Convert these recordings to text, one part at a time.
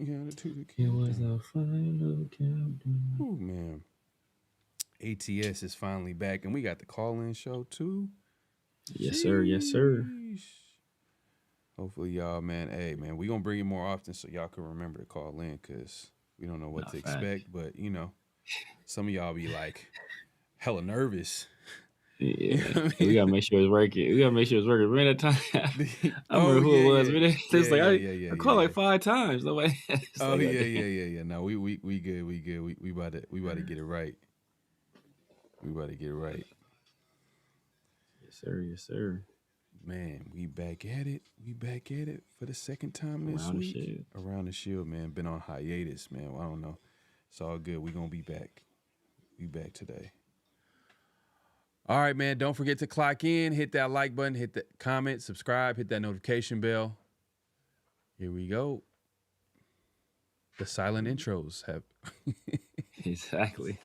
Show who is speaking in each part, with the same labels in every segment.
Speaker 1: It was a final countdown.
Speaker 2: Oh man, ATS is finally back, and we got the call-in show too.
Speaker 1: Yes, sir. Yes, sir.
Speaker 2: Sheesh. Hopefully, y'all, man. Hey, man, we gonna bring it more often so y'all can remember to call in because we don't know what
Speaker 1: Nah,
Speaker 2: to
Speaker 1: facts.
Speaker 2: expect. But some of y'all be like hella nervous. You
Speaker 1: Yeah,
Speaker 2: know what I
Speaker 1: we
Speaker 2: mean?
Speaker 1: gotta make sure it's working. We gotta make sure it's working. Remember that time? I
Speaker 2: Oh
Speaker 1: remember who
Speaker 2: yeah,
Speaker 1: it was.
Speaker 2: yeah,
Speaker 1: Man, it's
Speaker 2: yeah,
Speaker 1: like
Speaker 2: yeah, yeah, yeah,
Speaker 1: I
Speaker 2: yeah,
Speaker 1: called
Speaker 2: yeah.
Speaker 1: like 5 times. Nobody. It's
Speaker 2: Oh
Speaker 1: like,
Speaker 2: yeah,
Speaker 1: goddamn.
Speaker 2: yeah, yeah, yeah. No, we good, we good. We about to get it right. We about to get it right.
Speaker 1: Yes, sir. Yes, sir.
Speaker 2: Man, we back at it. We back at it for the second time this
Speaker 1: Around the
Speaker 2: week.
Speaker 1: shit.
Speaker 2: Around the Shield, man. Been on hiatus, man. Well, I don't know. It's all good. We gonna be back. We back today. All right, man. Don't forget to clock in, hit that like button, hit the comment, subscribe, hit that notification bell. Here we go. The silent intros have.
Speaker 1: Exactly.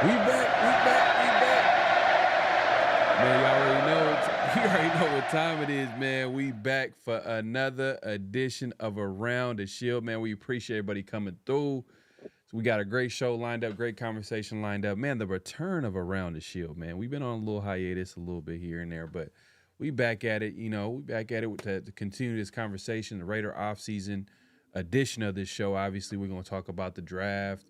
Speaker 2: We back, we back, we back. Man, y'all already know. You already know what time it is, man. We back for another edition of Around the Shield, man. We appreciate everybody coming through. So we got a great show lined up, great conversation lined up. Man, the return of Around the Shield, man. We've been on a little hiatus, a little bit here and there, but we back at it. We back at it to continue this conversation, the Raider offseason edition of this show. Obviously, we're going to talk about the draft.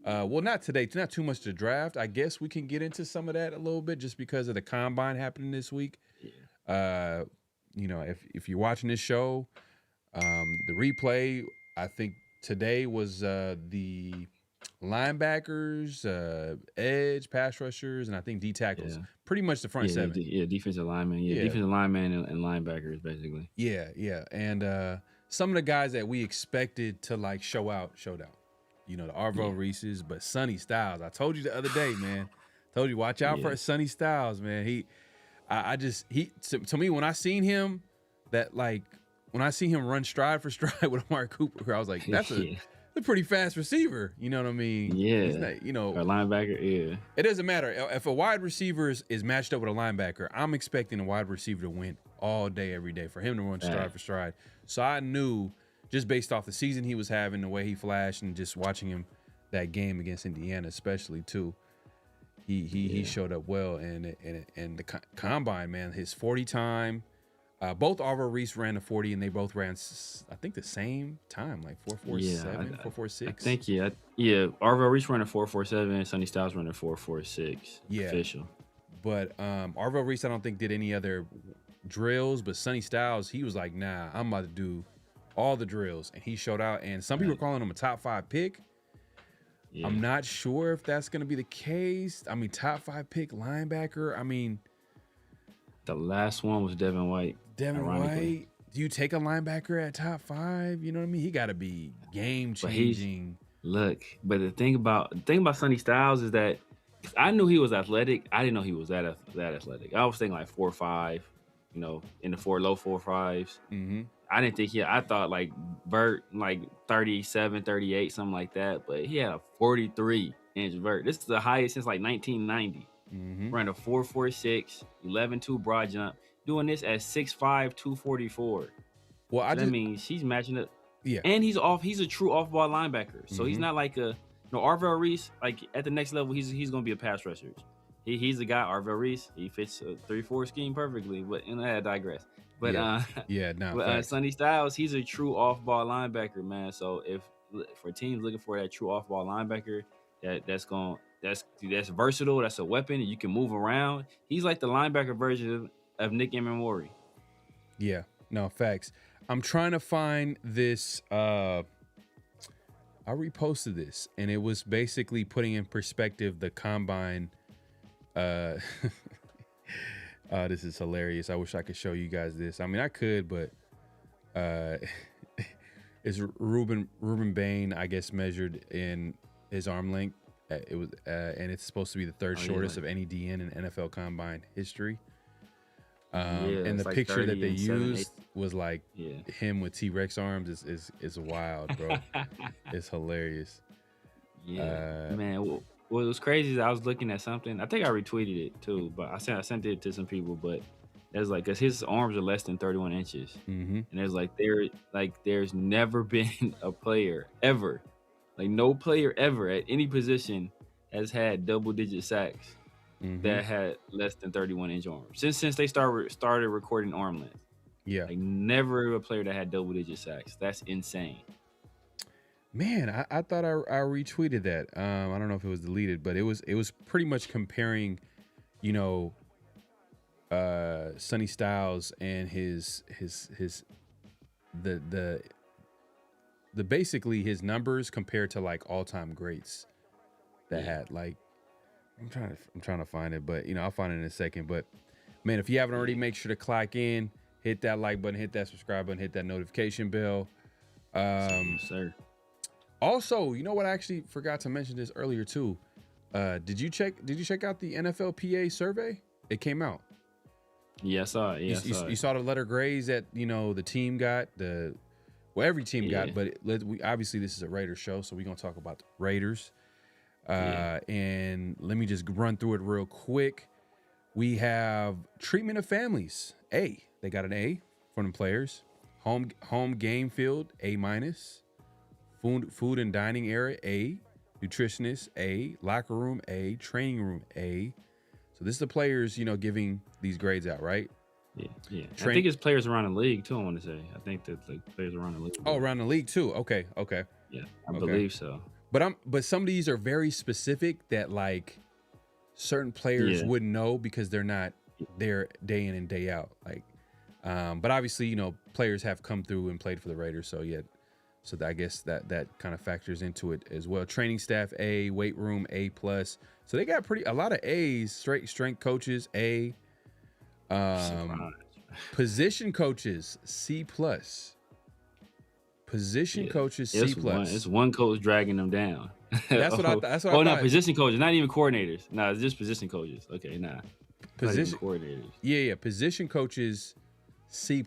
Speaker 2: Well, not today. Not too much to draft. I guess we can get into some of that a little bit just because of the combine happening this week.
Speaker 1: Yeah.
Speaker 2: If you're watching this show, the replay, I think today was the linebackers, edge, pass rushers, and I think D tackles.
Speaker 3: Yeah.
Speaker 2: Pretty much the front seven.
Speaker 3: Defensive linemen. Yeah, defensive linemen and linebackers, basically.
Speaker 2: Yeah. And some of the guys that we expected to like showed out. You know, the Arvo Reese's, but Sonny Styles. I told you the other day, man. Told you, watch out for Sonny Styles, man. To me, when I seen him, when I see him run stride for stride with Amari Cooper, I was like, that's a pretty fast receiver. You know what I mean?
Speaker 3: Yeah.
Speaker 2: He's not,
Speaker 3: a linebacker, yeah.
Speaker 2: It doesn't matter. If a wide receiver is matched up with a linebacker, I'm expecting a wide receiver to win all day, every day, for him to run stride for stride. So I knew, just based off the season he was having, the way he flashed, and just watching him that game against Indiana, especially too, he showed up well. And the combine, man, his 40 time. Both Arvo Reese ran the 40, and they both ran, I think, the same time, like 4.47, 4.46.
Speaker 3: I think Arvo Reese ran a 4.47, Sonny Styles ran a 4.46.
Speaker 2: Yeah,
Speaker 3: official.
Speaker 2: But Arvo Reese, I don't think did any other drills, but Sonny Styles, he was like, nah, I'm about to do all the drills, and he showed out. And some people are calling him a top 5 pick. Yeah. I'm not sure if that's going to be the case. I mean, top 5 pick linebacker. I mean,
Speaker 3: the last one was Devin White.
Speaker 2: Devin White. Do you take a linebacker at top 5? You know what I mean? He got to be game changing.
Speaker 3: But the thing about Sonny Styles is that I knew he was athletic. I didn't know he was that athletic. I was thinking like 4.5, in the low 4.5s.
Speaker 2: Mm-hmm.
Speaker 3: I didn't think I thought like vert, like 37, 38, something like that. But he had a 43-inch vert. This is the highest since like 1990.
Speaker 2: Mm-hmm.
Speaker 3: Ran a 4.46, 11.2 broad jump. Doing this at 6'5", 244. Well, that means he's matching up.
Speaker 2: Yeah.
Speaker 3: And he's a true off-ball linebacker. So he's not like Arvo Reese, like at the next level, he's going to be a pass rusher. He's the guy, Arvo Reese. He fits a 3-4 scheme perfectly, I digress. But Sonny Styles, he's a true off-ball linebacker, man. So if for teams looking for that true off-ball linebacker, that's versatile, that's a weapon, and you can move around. He's like the linebacker version of Nick Emmanwori.
Speaker 2: Yeah, no, facts. I'm trying to find this. I reposted this, and it was basically putting in perspective the combine. This is hilarious. I wish I could show you guys this. I mean, I could, but it's Ruben Bain, I guess, measured in his arm length. It was, and it's supposed to be the third shortest of any DN in NFL combine history. And the picture that they used was like him with T-Rex arms is wild, bro. It's hilarious.
Speaker 3: Yeah, man. What was crazy is I was looking at something. I think I retweeted it too, but I sent it to some people. But there's like, cause his arms are less than 31 inches, and there's never been a player ever, like no player ever at any position has had double-digit sacks. That had less than 31-inch arms since they started recording arm length.
Speaker 2: Yeah,
Speaker 3: like never a player that had double-digit sacks. That's insane.
Speaker 2: Man, I thought I retweeted that. I don't know if it was deleted, but it was pretty much comparing, Sonny Styles and his basically his numbers compared to like all-time greats that had like. I'm trying to find it, but I'll find it in a second. But man, if you haven't already, make sure to click in, hit that like button, hit that subscribe button, hit that notification bell.
Speaker 3: Sir.
Speaker 2: Also, you know what? I actually forgot to mention this earlier too. Did you check out the NFLPA survey? It came out.
Speaker 3: Yeah, I saw it. Yeah,
Speaker 2: you saw the letter grades that the team got. Every team got, but obviously this is a Raiders show, so we're gonna talk about the Raiders. And let me just run through it real quick. We have treatment of families. A, they got an A from the players. Home game field, A-. Food and dining area, A. Nutritionist, A. Locker room, A. Training room, A. So this is the players, giving these grades out, right?
Speaker 3: Yeah. I think it's players around the league too. I want to say. I think that players around the league.
Speaker 2: Oh, around the league too. Okay.
Speaker 3: Yeah, I believe so.
Speaker 2: But some of these are very specific that like certain players wouldn't know because they're not there day in and day out. Like, but obviously, players have come through and played for the Raiders. So yeah, So I guess that kind of factors into it as well. Training staff A, weight room A+. So they got a lot of A's. Strength coaches A. Position coaches C+. Position coaches C+.
Speaker 3: It's one coach dragging them down.
Speaker 2: That's what I thought.
Speaker 3: No, position coaches, not even coordinators. No, it's just position coaches. Okay, nah. Position coordinators.
Speaker 2: Yeah. Position coaches C+.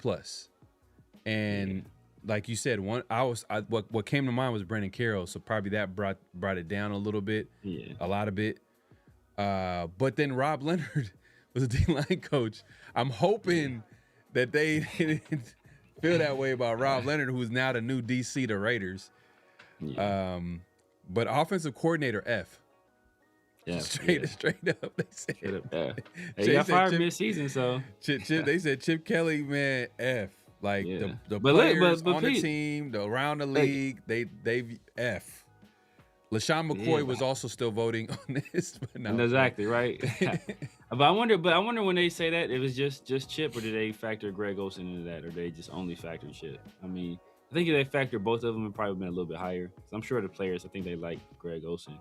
Speaker 2: And like you said, what came to mind was Brendan Carroll, so probably that brought it down a little bit.
Speaker 3: Yeah.
Speaker 2: A lot of bit. But then Rob Leonard was a D-line coach. I'm hoping that they didn't feel that way about Rob Leonard, who's now the new DC to Raiders. Yeah. But offensive coordinator F. Yeah, straight up. They said
Speaker 3: F. He got fired mid-season, so
Speaker 2: they said Chip Kelly, man, F. Like the players on the team, around the league, they F. LaShawn McCoy was also still voting on this, but no.
Speaker 3: Exactly right. But I wonder when they say that, it was just Chip, or did they factor Greg Olsen into that, or they just only factor Chip? I mean, I think if they factor both of them, it probably been a little bit higher. I'm sure the players, I think they like Greg Olsen.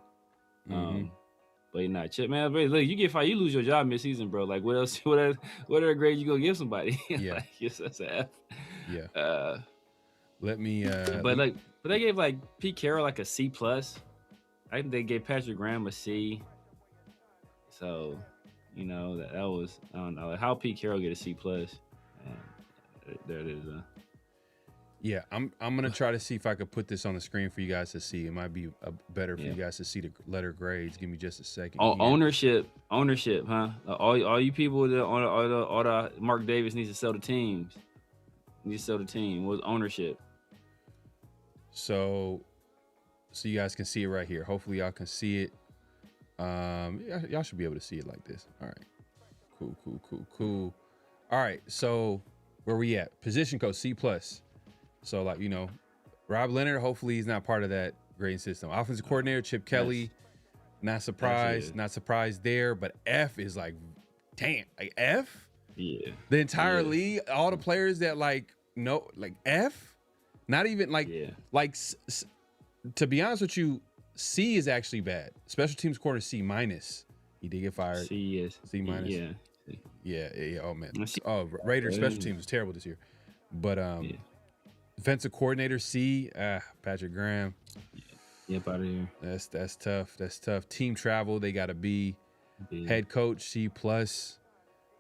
Speaker 3: But you're not Chip, man. Look, you get fired, you lose your job mid-season, bro. Like, what else? What other grade you gonna give somebody?
Speaker 2: Yeah,
Speaker 3: like, yes, that's an F.
Speaker 2: Yeah. But
Speaker 3: they gave like Pete Carroll like a C+. I think they gave Patrick Graham a C. So, that was, I don't know, like how Pete Carroll get a C+. There it is.
Speaker 2: Yeah, I'm gonna try to see if I could put this on the screen for you guys to see. It might be better for you guys to see the letter grades. Give me just a second.
Speaker 3: Ownership, huh? All you people all the Mark Davis needs to sell the teams. What's ownership?
Speaker 2: So you guys can see it right here. Hopefully y'all can see it. Y'all should be able to see it like this. All right. Cool. All right. So where we at? Position coach C+. So Rob Leonard, hopefully he's not part of that grading system. Offensive coordinator Chip Kelly, not surprised there. But F is like, damn, like F.
Speaker 3: Yeah.
Speaker 2: The entire league, all the players that F. Not even to be honest with you, C is actually bad. Special teams corner C-. He did get fired.
Speaker 3: C minus.
Speaker 2: Yeah. Oh man. Raiders special teams was terrible this year. But defensive coordinator C. Patrick Graham.
Speaker 3: Yep, out of here.
Speaker 2: That's tough. Team travel, they got a B. Head coach C+.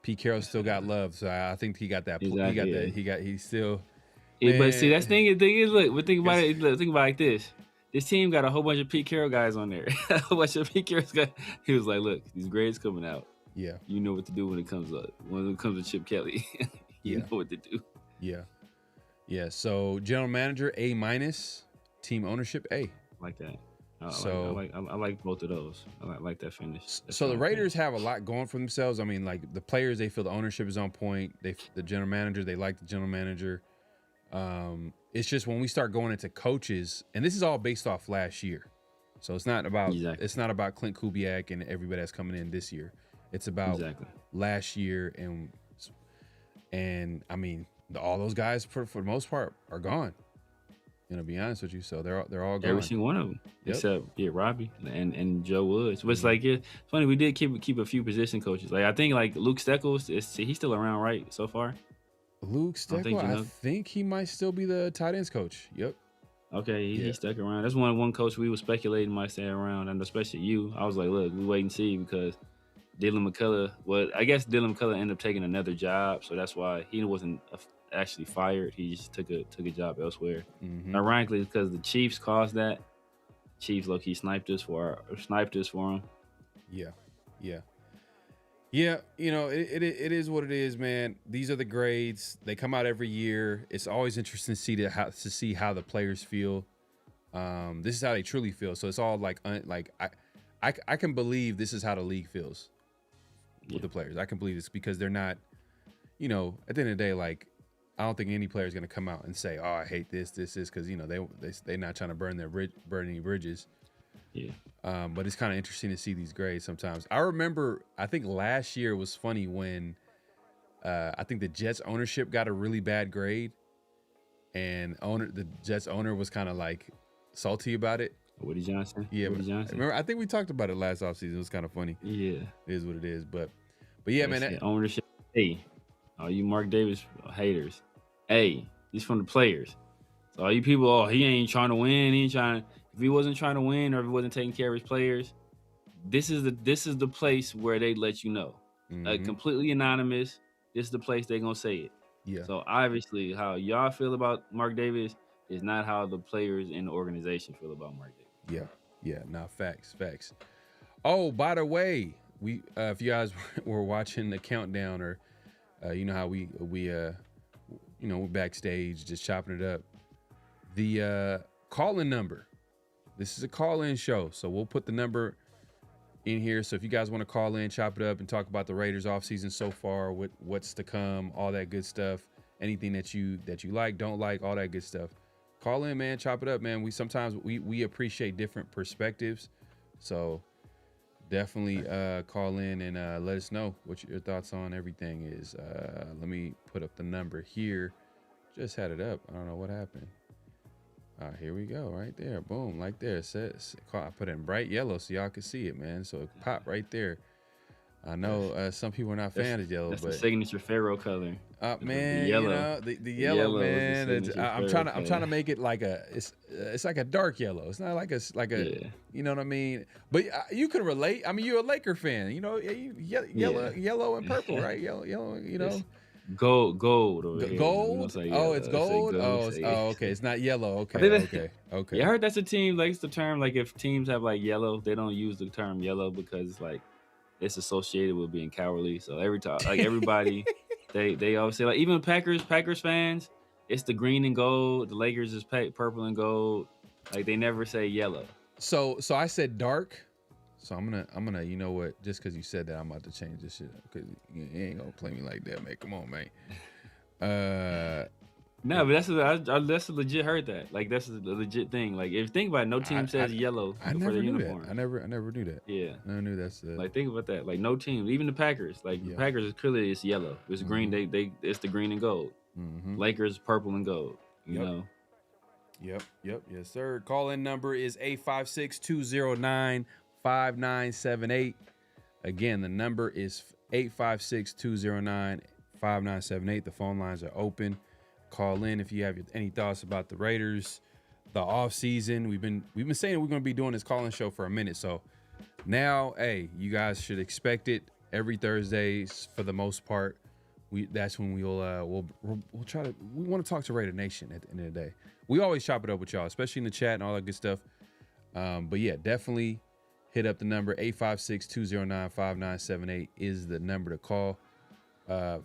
Speaker 2: Pete Carroll still got love, so I think he got that.
Speaker 3: Exactly,
Speaker 2: He's still.
Speaker 3: Yeah, but see, that's thing is, look, but think about it. Think about it like this. This team got a whole bunch of Pete Carroll guys on there. A whole bunch of Pete Carroll guys. He was like, look, these grades coming out.
Speaker 2: Yeah.
Speaker 3: You know what to do when it comes to Chip Kelly. You know what to do.
Speaker 2: Yeah. Yeah. So general manager A-, team ownership A.
Speaker 3: Like that. I like both of those. I like that finish.
Speaker 2: So the Raiders have a lot going for themselves. I mean, like the players, they feel the ownership is on point. The general manager, they like the general manager. It's just when we start going into coaches, and this is all based off last year. So it's not about Clint Kubiak and everybody that's coming in this year. It's about last year, and I mean, all those guys for the most part are gone. To be honest with you, so they're all gone.
Speaker 3: Every single one of them, except Robbie and Joe Woods. But it's like it's funny, we did keep a few position coaches. Like I think like Luke Steckles, he's still around, right? So far.
Speaker 2: Luke Steckles, I think he might still be the tight ends coach. Yep.
Speaker 3: Okay, he stuck around. That's one coach we were speculating might stay around, and especially you. I was like, look, we wait and see because Dylan McCullough. Well, I guess Dylan McCullough ended up taking another job, so that's why he wasn't actually fired. He just took a job elsewhere. Mm-hmm. Ironically, because the Chiefs caused that. Chiefs low-key sniped us for him.
Speaker 2: Yeah. It is what it is, man. These are the grades. They come out every year. It's always interesting to see how the players feel. This is how they truly feel. So it's all like I can believe this is how the league feels with the players. I can believe this because they're not, at the end of the day, like I don't think any player is going to come out and say, "Oh, I hate this is," because they're not trying to burn any bridges.
Speaker 3: Yeah.
Speaker 2: But it's kind of interesting to see these grades sometimes. I remember, I think last year was funny when I think the Jets ownership got a really bad grade, and the Jets owner was kind of like salty about it.
Speaker 3: Woody Johnson.
Speaker 2: Yeah,
Speaker 3: Woody Johnson.
Speaker 2: Remember, I think we talked about it last offseason. It was kind of funny.
Speaker 3: Yeah,
Speaker 2: it is what it is. But yeah, man.
Speaker 3: Ownership. Hey, all you Mark Davis haters. Hey, he's from the players. So all you people, he ain't trying to win. He ain't trying. If he wasn't trying to win, or if he wasn't taking care of his players, this is the place where they let you know. Completely anonymous. This is the place they're gonna say it.
Speaker 2: Yeah.
Speaker 3: So obviously, how y'all feel about Mark Davis is not how the players in the organization feel about Mark Davis.
Speaker 2: Yeah. Nah, facts. Oh, by the way, we if you guys were watching the countdown, or you know how we we're backstage just chopping it up. The call-in number. This is a call-in show, so we'll put the number in here. So if you guys want to call in, chop it up, and talk about the Raiders offseason so far, what's to come, all that good stuff, anything that you like, don't like, all that good stuff, call in, man. Chop it up, man. We appreciate different perspectives, so definitely call in and let us know what your thoughts on everything is. Let me put up the number here. Just had it up. I don't know what happened. Here we go, right there. Boom, like there. It says, I put it in bright yellow so y'all can see it, man. So it pop right there. I know some people are not fans of yellow,
Speaker 3: that's
Speaker 2: but
Speaker 3: the signature Pharaoh color.
Speaker 2: Man,
Speaker 3: the yellow,
Speaker 2: the yellow, man. I'm trying
Speaker 3: color.
Speaker 2: to make it like it's like a dark yellow. It's not like a you know what I mean. But you can relate. I mean, you're a Laker fan. You know, yellow and purple, right? Yellow. You know.
Speaker 3: It's gold.
Speaker 2: Gold. Oh, it's gold. Okay. It's not yellow. Okay.
Speaker 3: Yeah, I heard that's a team. Like, it's the term. Like, if teams have like yellow, they don't use the term yellow because like it's associated with being cowardly. So every time, like everybody, they always say, like, even Packers fans, it's the green and gold. The Lakers is purple and gold. Like, they never say yellow.
Speaker 2: So I said dark. So I'm gonna, you know what? Just because you said that, I'm about to change this shit because you ain't gonna play me like that, man. Come on, man.
Speaker 3: No, but that's a legit heard that. Like, that's a legit thing. Like, if you think about it, no team says yellow for their uniform.
Speaker 2: I never knew that.
Speaker 3: Yeah,
Speaker 2: I never knew that's
Speaker 3: like, think about that. Like, no team, even the Packers. Like, the Packers is clearly it's yellow. It's green. It's the green and gold. Lakers purple and gold. You know.
Speaker 2: Yep. Yes, sir. Call in number is 856-209-5978. Again, the number is 856-209-5978. The phone lines are open. Call in if you have any thoughts about the Raiders, the off season. We've been saying we're going to be doing this call-in show for a minute. So now, hey, you guys should expect it every Thursday for the most part. That's when we'll try to. We want to talk to Raider Nation at the end of the day. We always chop it up with y'all, especially in the chat and all that good stuff. But yeah, definitely hit up the number 856-209-5978 is the number to call for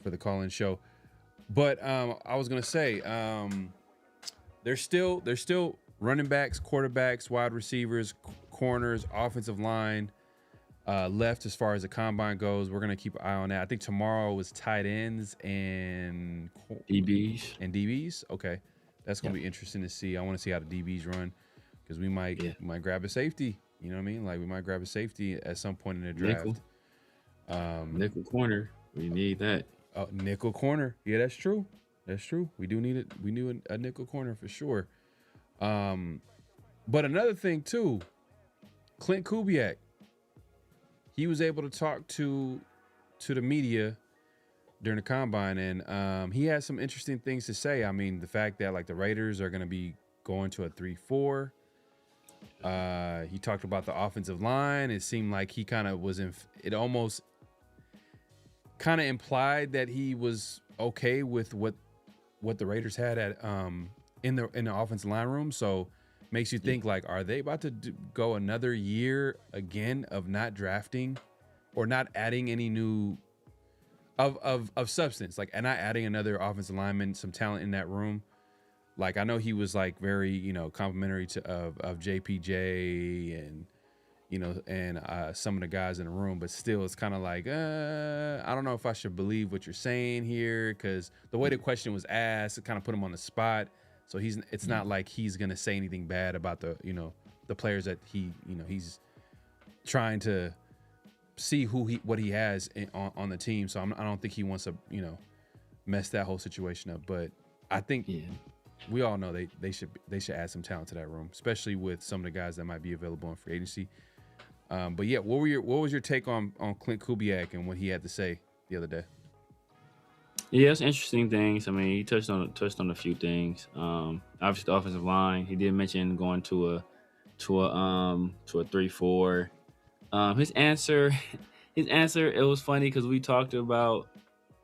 Speaker 2: the call-in show. But I was gonna say, there's still running backs, quarterbacks, wide receivers, corners, offensive line left as far as the combine goes. We're gonna keep an eye on that. I think tomorrow was tight ends and DBs. Okay, that's gonna be interesting to see. I want to see how the DBs run because we might grab a safety. You know what I mean? Like, we might grab a safety at some point in the draft.
Speaker 3: Nickel corner. We need that.
Speaker 2: Nickel corner. Yeah, that's true. We do need it. We need a nickel corner for sure. But another thing too, Clint Kubiak, he was able to talk to the media during the combine, and he had some interesting things to say. I mean, the fact that, like, the Raiders are going to be going to a 3-4. He talked about the offensive line. It seemed like he kind of was it almost kind of implied that he was okay with what the Raiders had at in the offensive line room. So makes you think, like, are they about to go another year again of not drafting or not adding any new of substance, like, and not adding another offensive lineman, some talent in that room? Like, I know he was, like, very, you know, complimentary of JPJ and, you know, and some of the guys in the room, but still, it's kind of like, I don't know if I should believe what you're saying here, because the way the question was asked, it kind of put him on the spot. So it's not like he's gonna say anything bad about the, you know, the players that he's trying to see what he has on the team. So I don't think he wants to, you know, mess that whole situation up. But I think we all know they should add some talent to that room, especially with some of the guys that might be available in free agency. But yeah, what was your take on Clint Kubiak and what he had to say the other day?
Speaker 3: Yeah, it's interesting things. I mean, he touched on a few things. Obviously the offensive line. He did mention going to a 3-4. His answer, it was funny because we talked about,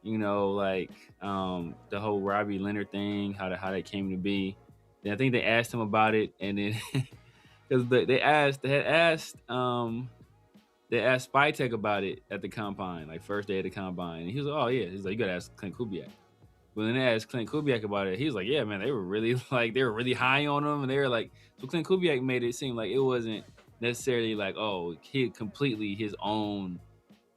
Speaker 3: like the whole Robbie Leonard thing, how that came to be. Then I think they asked him about it, and then because they had asked Spytek about it at the combine, like first day of the combine, and he was like, "Oh yeah," he's like, "You gotta ask Clint Kubiak." But then they asked Clint Kubiak about it. He was like, "Yeah, man, they were really high on him, and they were like." So Clint Kubiak made it seem like it wasn't necessarily like, oh, he completely his own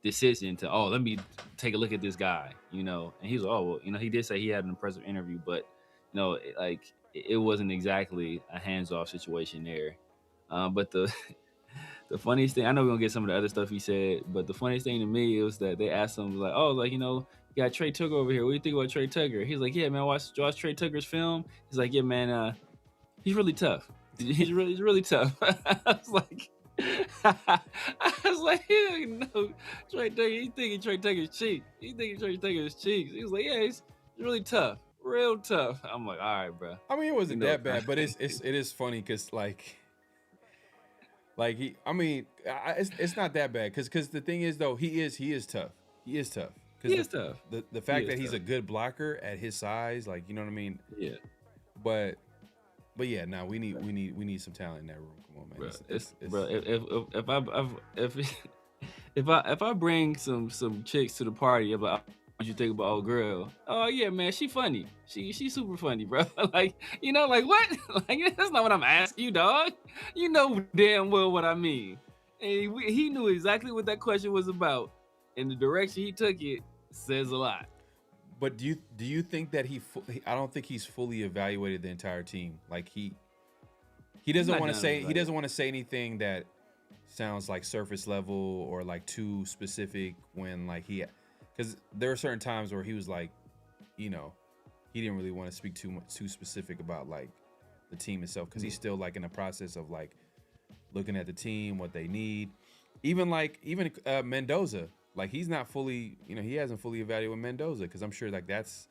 Speaker 3: decision to, oh, let me take a look at this guy, And he's like, oh, well, he did say he had an impressive interview, but it wasn't exactly a hands-off situation there. But the funniest thing, I know we're gonna get some of the other stuff he said, but the funniest thing to me was that they asked him like, oh, like, you got Trey Tucker over here. What do you think about Trey Tucker? He's like, yeah, man, watch Trey Tucker's film. He's like, yeah, man, he's really tough. He's really tough. I was like, yeah, no, Trey Tucker. He's thinking Trey Tucker's cheek. He's thinking Trey Tucker's cheeks. He was like, yeah, he's really tough, real tough. I'm like, all right, bro.
Speaker 2: I mean, it wasn't that bad, but it is funny because it's not that bad because the thing is though, he is tough. He is tough.
Speaker 3: He is tough.
Speaker 2: The fact that he's a good blocker at his size, like, you know what I mean?
Speaker 3: Yeah.
Speaker 2: But yeah, no, we need some talent in that room. Come on, man.
Speaker 3: If I bring some chicks to the party, I'm like, what you think about old girl? Oh yeah, man, she funny. She super funny, bro. Like, like what? Like, that's not what I'm asking you, dog. You know damn well what I mean. And he knew exactly what that question was about, and the direction he took it says a lot.
Speaker 2: But do you think that I don't think he's fully evaluated the entire team. Like he doesn't want to say anything that sounds like surface level or like too specific when like because there are certain times where he was like, he didn't really want to speak too specific about like the team itself because he's still like in the process of like looking at the team, what they need. Even Mendoza. Like he's not fully, he hasn't fully evaluated Mendoza because I'm sure like this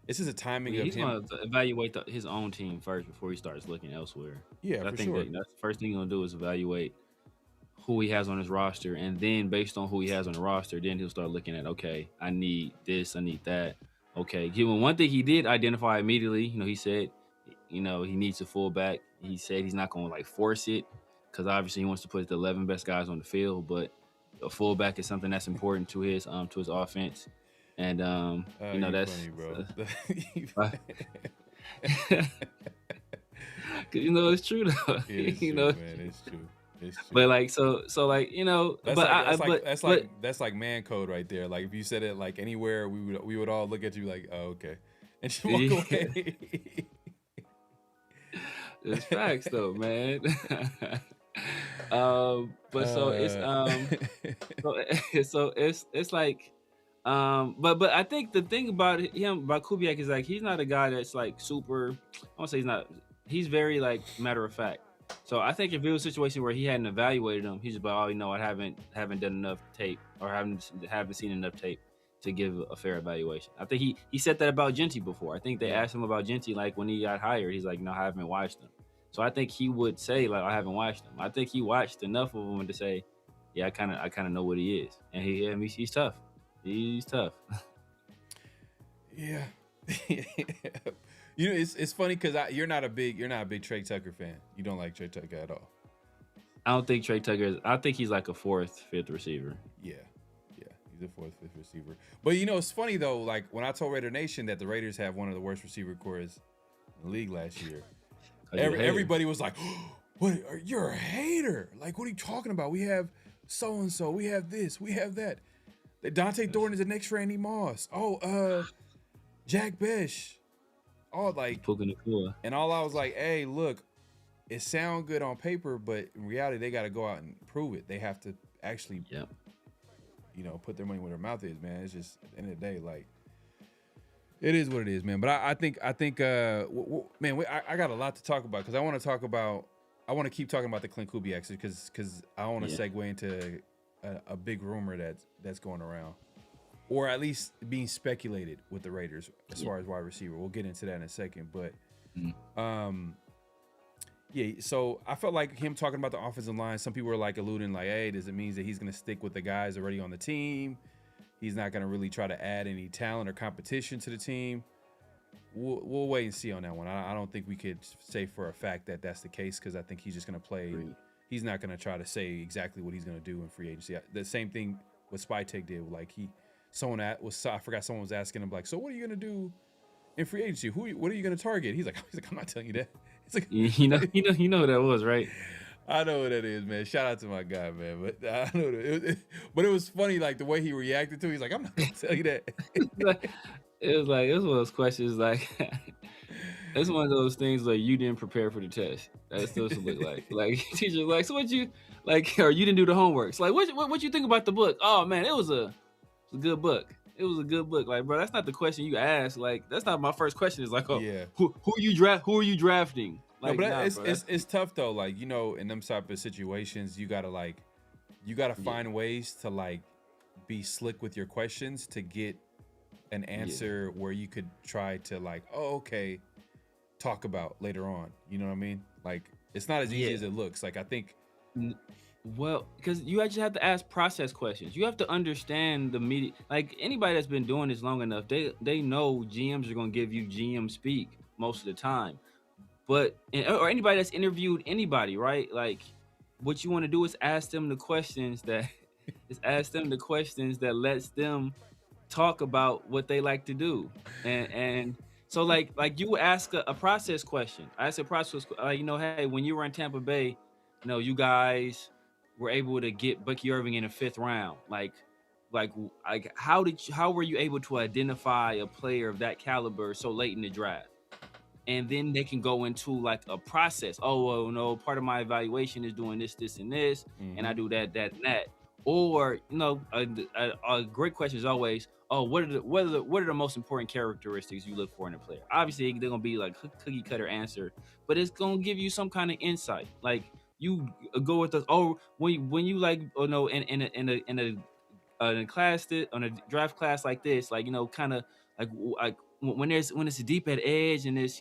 Speaker 2: is a timing of him.
Speaker 3: He's going to evaluate his own team first before he starts looking elsewhere.
Speaker 2: Yeah,
Speaker 3: I think that's the first thing he's going to do is evaluate who he has on his roster, and then based on who he has on the roster, then he'll start looking at, okay, I need this, I need that. Okay, given one thing he did identify immediately, he said, he needs a fullback. He said he's not going to like force it because obviously he wants to put the 11 best guys on the field, but a fullback is something that's important to his offense, and that's
Speaker 2: funny, bro.
Speaker 3: It's true though.
Speaker 2: It's true, man. It's true. It's true.
Speaker 3: But like so like
Speaker 2: that's like man code right there. Like if you said it like anywhere, we would all look at you like, oh, okay, and just walk away.
Speaker 3: It's facts though, man. But so it's it's like but I think the thing about Kubiak is like he's not a guy that's like super, I won't say he's very like matter of fact. So I think if it was a situation where he hadn't evaluated him, he's just like, oh, I haven't done enough tape or haven't seen enough tape to give a fair evaluation. I think he said that about Genty before. I think they asked him about Genty like when he got hired. He's like, no, I haven't watched him. So I think he would say like, I haven't watched him. I think he watched enough of them to say, yeah, I kind of know what he is, and he's tough. He's tough.
Speaker 2: Yeah. It's funny because you're not a big Trey Tucker fan. You don't like Trey Tucker at all.
Speaker 3: I don't think Trey Tucker I think he's like a 4th, 5th receiver.
Speaker 2: Yeah, he's a 4th, 5th receiver. But it's funny though. Like when I told Raider Nation that the Raiders have one of the worst receiver corps in the league last year, everybody was like, "What? You're a hater? Like what are you talking about? We have so and so. We have this. We have that. Dante Thornton is the next Randy Moss. Oh, Jack Bish." All like, and all I was like, hey, look, it sounds good on paper, but in reality, they got to go out and prove it. They have to actually, put their money where their mouth is, man. It's just at the end of the day, like, It is what it is, man. But I think, man, I got a lot to talk about because I want to keep talking about the Clint Kubiak because I want to segue into a big rumor that's going around, or at least being speculated with the Raiders as far as wide receiver. We'll get into that in a second, but so I felt like him talking about the offensive line. Some people were like alluding, like, "Hey, does it mean that he's going to stick with the guys already on the team? He's not going to really try to add any talent or competition to the team." We'll wait and see on that one. I don't think we could say for a fact that that's the case because I think he's just going to play. He's not going to try to say exactly what he's going to do in free agency. The same thing what Spytek did. Like I forgot someone was asking him like, "So what are you going to do in free agency? What are you going to target?" He's like, "I'm not telling you that." It's like,
Speaker 3: you know who that was, right?
Speaker 2: I know what that is, man. Shout out to my guy, man. But I know but it was funny, like the way he reacted to it. He's like, "I'm not gonna tell you that."
Speaker 3: It was one of those questions like it's one of those things like you didn't prepare for the test. That's what it look like. Like teacher's like, "So what you like?" Or you didn't do the homework. It's like, what you think about the book? Oh man, it was a good book. It was a good book. Like, bro, that's not the question you asked. Like, that's not my first question. It's like, oh, who are you drafting? Like,
Speaker 2: no, but it's tough though. Like, you know, in them type of situations, you gotta find ways to like be slick with your questions to get an answer where you could try to like, oh, okay, talk about later on. You know what I mean? Like, it's not as easy as it looks. Like, I think.
Speaker 3: Well, because you actually have to ask process questions. You have to understand the media. Like anybody that's been doing this long enough, they know GMs are going to give you GM speak most of the time. But or anybody that's interviewed anybody, right? Like what you want to do is ask them the questions that lets them talk about what they like to do. And so like you ask a process question. I ask a process, hey, when you were in Tampa Bay, you guys were able to get Bucky Irving in the 5th round. Like how were you able to identify a player of that caliber so late in the draft? And then they can go into like a process. Oh, well, no, part of my evaluation is doing this, and this, and I do that, and that. Or a great question is always, oh, what are the most important characteristics you look for in a player? Obviously, they're gonna be like cookie cutter answer, but it's gonna give you some kind of insight. Like you go with us. Oh, when you like, oh no, in a class on a draft class like this, like kind of like when it's deep at edge and it's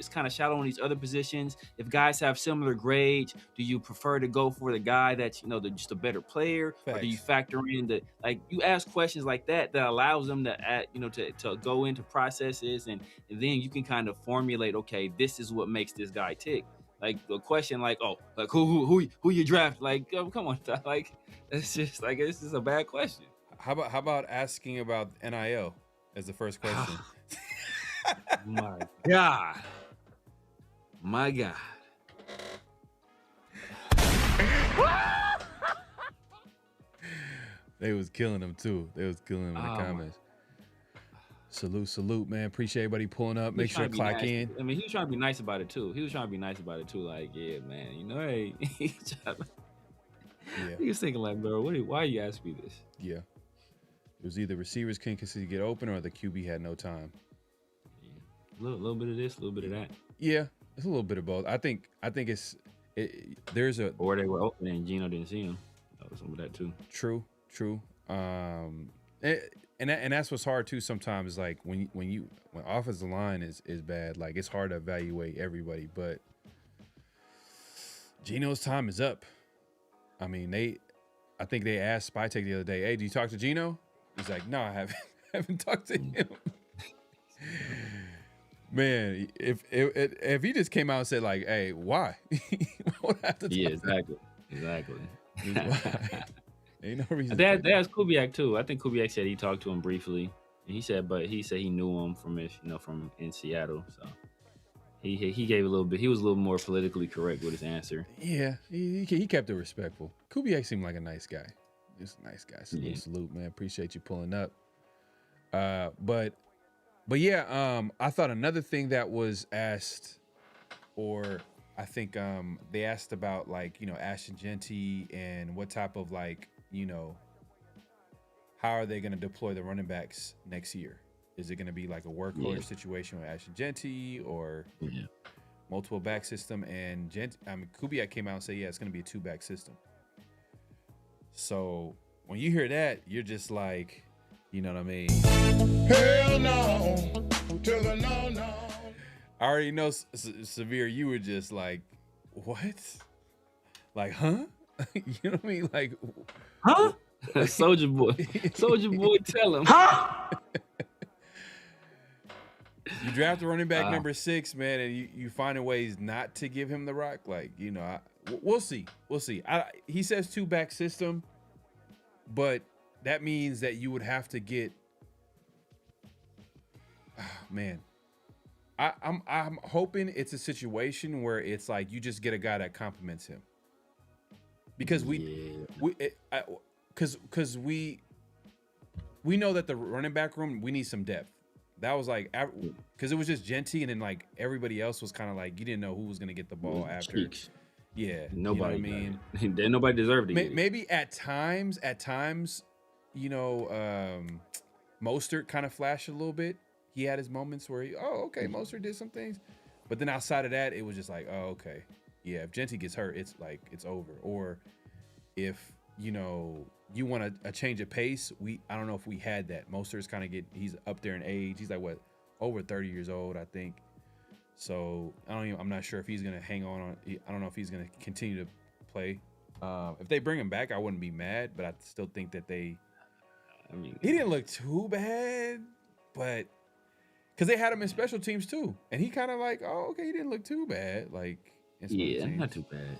Speaker 3: kind of shallow in these other positions. If guys have similar grades, do you prefer to go for the guy that's just a better player?
Speaker 2: Facts.
Speaker 3: Or do you factor in you ask questions like that allows them to add, to go into processes and then you can kind of formulate, okay, this is what makes this guy tick. Like a question like, oh, like who you draft? Like, come on, like it's just like this is a bad question.
Speaker 2: How about asking about NIL as the first question?
Speaker 3: My God.
Speaker 2: They was killing him too. They was killing him in the comments. Salute, man. Appreciate everybody pulling up. Make sure to clock in.
Speaker 3: I mean, he was trying to be nice about it too. Like, yeah, man, hey. He was thinking like, bro, why you ask me this?
Speaker 2: Yeah. It was either receivers couldn't continue to get open or the QB had no time.
Speaker 3: A little bit of this, a little bit of that.
Speaker 2: Yeah, it's a little bit of both. I think there's a...
Speaker 3: Or they were open and Gino didn't see them. Some of that too.
Speaker 2: True. And that's what's hard too sometimes, like when offensive line is bad, like it's hard to evaluate everybody, but Gino's time is up. I mean, I think they asked Spytek the other day, hey, do you talk to Gino? He's like, no, I haven't talked to him. Man, if he just came out and said like, hey, why? What have to
Speaker 3: exactly.
Speaker 2: Ain't no reason.
Speaker 3: They asked Kubiak too. I think Kubiak said he talked to him briefly. And he said he knew him from in Seattle. So he gave a little bit. He was a little more politically correct with his answer.
Speaker 2: Yeah, he kept it respectful. Kubiak seemed like a nice guy. Just a nice guy. Salute, man. Appreciate you pulling up. But yeah, I thought another thing that was asked, or I think they asked about like Ashton Genty and what type of like how are they going to deploy the running backs next year Is it going to be like a workhorse situation with Ashton Genty or multiple back system? And Kubiak came out and said, yeah, it's going to be a 2-back system. So when you hear that, you're just like, you know what I mean? Hell no, to the no. I already know, Severe, you were just like, what? Like, huh? You know what I mean? Like,
Speaker 3: huh? Soldier Boy, tell him, huh?
Speaker 2: You draft a running back number 6, man, and you finding ways not to give him the rock. Like, you know, we'll see. He says 2-back system, but that means that you would have to get. Man, I'm hoping it's a situation where it's like you just get a guy that complements him, because we know that the running back room, we need some depth. That was like, because it was just Genty, and then like everybody else was kind of like, you didn't know who was gonna get the ball after.
Speaker 3: Cheeks.
Speaker 2: Yeah,
Speaker 3: nobody.
Speaker 2: You know what I
Speaker 3: mean, then nobody deserved it.
Speaker 2: Maybe at times, you know, Mostert kind of flashed a little bit. He had his moments where Mostert did some things, but then outside of that, it was just like, oh, okay, yeah. If Genty gets hurt, it's like it's over. Or if you know you want a change of pace, I don't know if we had that. Mostert's kind of he's up there in age. He's like what, over 30 years old, I think. So I'm not sure if he's gonna hang on. I don't know if he's gonna continue to play. If they bring him back, I wouldn't be mad, but I still think that he didn't look too bad, but because they had him in special teams too, and he kind of like, oh, okay, he didn't look too bad, like
Speaker 3: not too bad,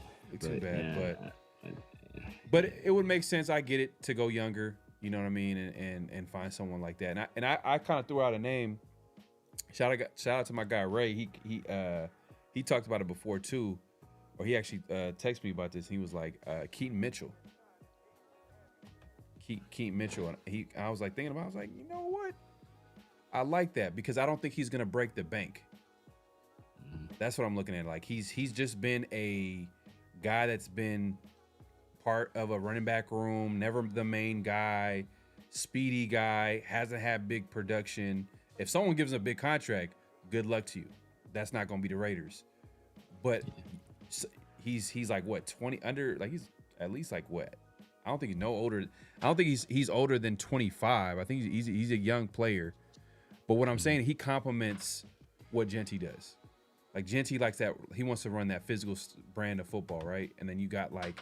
Speaker 2: but it would make sense. I get it, to go younger, you know what I mean, and find someone like that. And I kind of threw out a name. Shout out to my guy Ray. He talked about it before too, or he actually texted me about this. He was like Keaton Mitchell. Keaton Mitchell, and I was like thinking about. I was like, you know what? I like that, because I don't think he's gonna break the bank. That's what I'm looking at. Like he's just been a guy that's been part of a running back room, never the main guy, speedy guy, hasn't had big production. If someone gives him a big contract, good luck to you. That's not gonna be the Raiders. But he's like what, 20 under? Like he's at least like what? I don't think he's no older. I don't think he's older than 25. I think he's a young player. But what I'm saying, he complements what Genty does. Like Genty likes that. He wants to run that physical brand of football, right? And then you got like,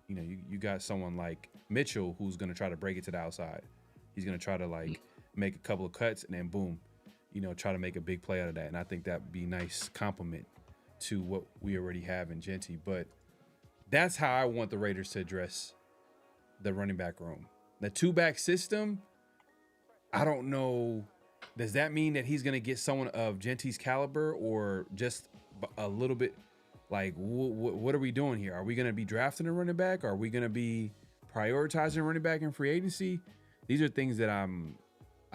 Speaker 2: you got someone like Mitchell who's gonna try to break it to the outside. He's gonna try to like make a couple of cuts and then boom, try to make a big play out of that. And I think that would be a nice compliment to what we already have in Genty. But that's how I want the Raiders to address the running back room. The 2-back system, I don't know. Does that mean that he's going to get someone of Genty's caliber, or just a little bit like, what are we doing here? Are we going to be drafting a running back? Are we going to be prioritizing a running back in free agency? These are things that I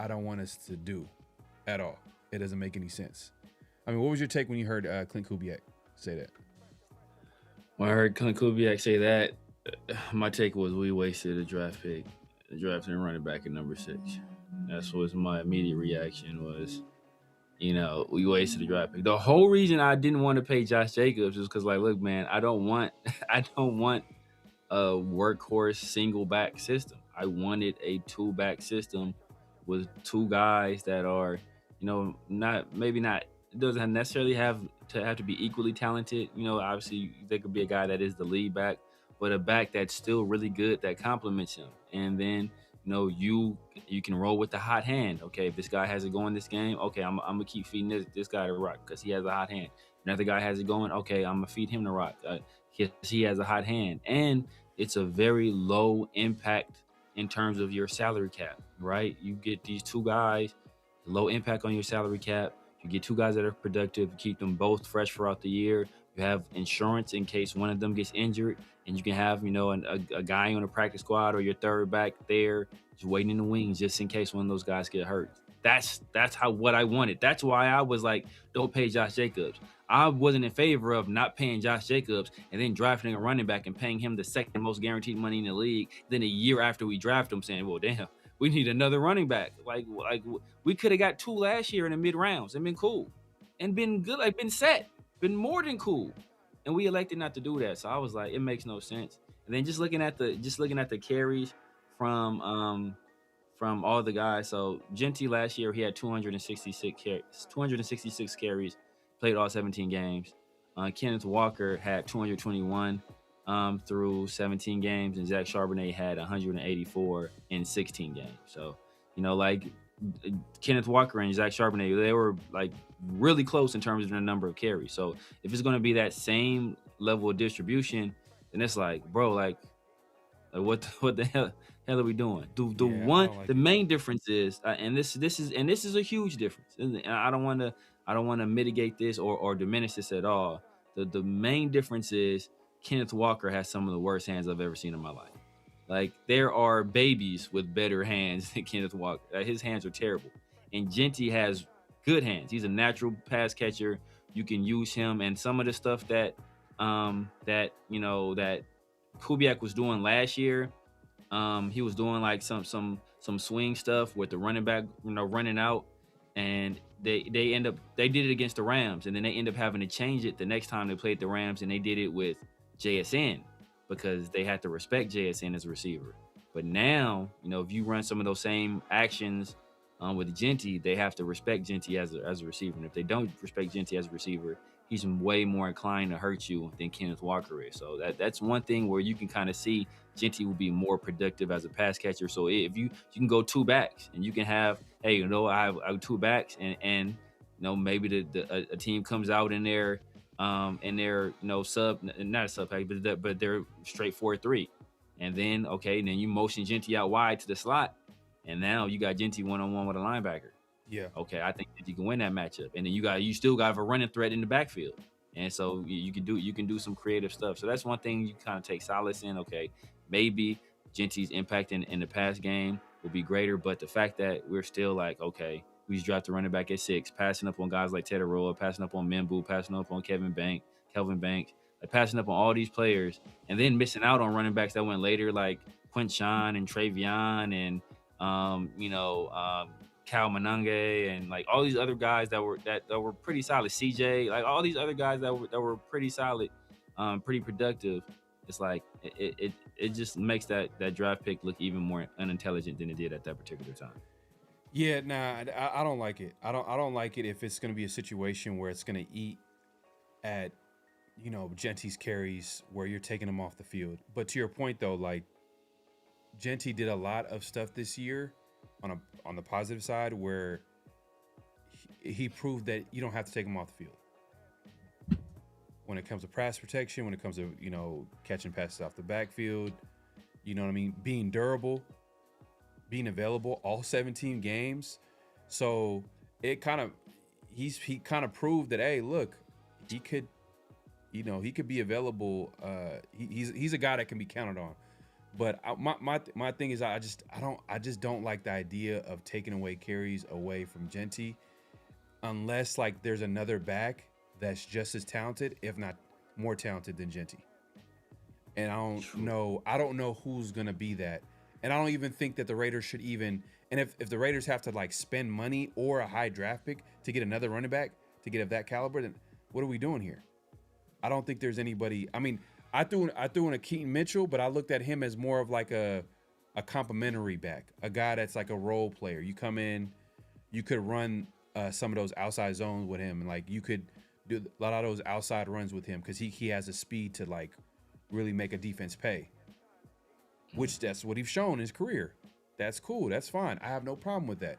Speaker 2: don't want us to do at all. It doesn't make any sense. I mean, what was your take when you heard Clint Kubiak say that?
Speaker 3: When I heard Clint Kubiak say that, my take was we wasted a draft pick, drafting a running back at number 6. That's what my immediate reaction was. We wasted a draft pick. The whole reason I didn't want to pay Josh Jacobs is because, like, look, man, I don't want a workhorse single back system. I wanted a 2-back system with 2 guys that are, it doesn't necessarily have to be equally talented. Obviously there could be a guy that is the lead back, but a back that's still really good that complements him. And then, you can roll with the hot hand. Okay, if this guy has it going this game, okay, I'm gonna keep feeding this guy the rock because he has a hot hand. Another guy has it going, okay, I'm gonna feed him the rock. He has a hot hand, and it's a very low impact in terms of your salary cap, right? You get these 2 guys, low impact on your salary cap. You get 2 guys that are productive, you keep them both fresh throughout the year. You have insurance in case one of them gets injured, and you can have, a guy on the practice squad or your 3rd back there just waiting in the wings just in case one of those guys get hurt. That's what I wanted. That's why I was like, don't pay Josh Jacobs. I wasn't in favor of not paying Josh Jacobs and then drafting a running back and paying him the 2nd most guaranteed money in the league. Then a year after we draft him, saying, well, damn, we need another running back. Like we could have got 2 last year in the mid rounds and been cool, and been good, like been set, been more than cool, and we elected not to do that. So I was like, it makes no sense. And then just looking at the carries from all the guys. So Genty last year he had 266 carries, played all 17 games. Kenneth Walker had 221 through 17 games, and Zach Charbonnet had 184 in 16 games. So, like Kenneth Walker and Zach Charbonnet, they were like really close in terms of the number of carries. So if it's going to be that same level of distribution, then it's like, bro, like what the hell are we doing? The main difference is, and this is a huge difference. And I don't want to mitigate this or diminish this at all. The main difference is Kenneth Walker has some of the worst hands I've ever seen in my life. Like, there are babies with better hands than Kenneth Walker. His hands are terrible. And Genty has good hands. He's a natural pass catcher. You can use him, and some of the stuff that Kubiak was doing last year, he was doing like some swing stuff with the running back, running out, and they did it against the Rams, and then they end up having to change it the next time they played the Rams, and they did it with JSN because they had to respect JSN as a receiver. But now, if you run some of those same actions with Genty, they have to respect Genty as a receiver. And if they don't respect Genty as a receiver, he's way more inclined to hurt you than Kenneth Walker is. So that's one thing where you can kind of see Genty will be more productive as a pass catcher. So if you can go 2 backs, and you can have, hey, I have 2 backs, and maybe a team comes out in their sub, not a sub pack, but they're straight 4-3, and then you motion Genty out wide to the slot, and now you got Genty one-on-one with a linebacker.
Speaker 2: Yeah.
Speaker 3: Okay, I think that you can win that matchup, and then you still got a running threat in the backfield, and so you can do some creative stuff. So that's one thing you kind of take solace in. Okay, maybe Genty's impact in the pass game will be greater, but the fact that we're still like, okay, we just dropped the running back at 6, passing up on guys like Tetaroa, passing up on Mimbu, passing up on Kelvin Banks, like passing up on all these players, and then missing out on running backs that went later, like Quinchon and Travion and Cal Manange and like all these other guys that were pretty solid. CJ, like all these other guys that were pretty solid, pretty productive. It's like it just makes that draft pick look even more unintelligent than it did at that particular time.
Speaker 2: Yeah, nah, I don't like it. I don't like it if it's going to be a situation where it's going to eat at, Genty's carries where you're taking him off the field. But to your point though, like Genty did a lot of stuff this year on the positive side where he proved that you don't have to take him off the field. When it comes to pass protection, when it comes to, catching passes off the backfield, being durable, being available all 17 games. So it he kind of proved that, hey, look, he could be available. He's a guy that can be counted on. But my thing is, I just don't like the idea of taking away carries away from Genty, unless like there's another back that's just as talented, if not more talented than Genty. And I don't know who's gonna be that. And I don't even think that the Raiders should even. And if the Raiders have to like spend money or a high draft pick to get another running back to get of that caliber, then what are we doing here? I don't think there's anybody. I mean, I threw in a Keaton Mitchell, but I looked at him as more of like a complimentary back, a guy that's like a role player. You come in, you could run some of those outside zones with him, and like you could do a lot of those outside runs with him because he has the speed to like really make a defense pay. Which that's what he's shown in his career. That's cool. That's fine. I have no problem with that.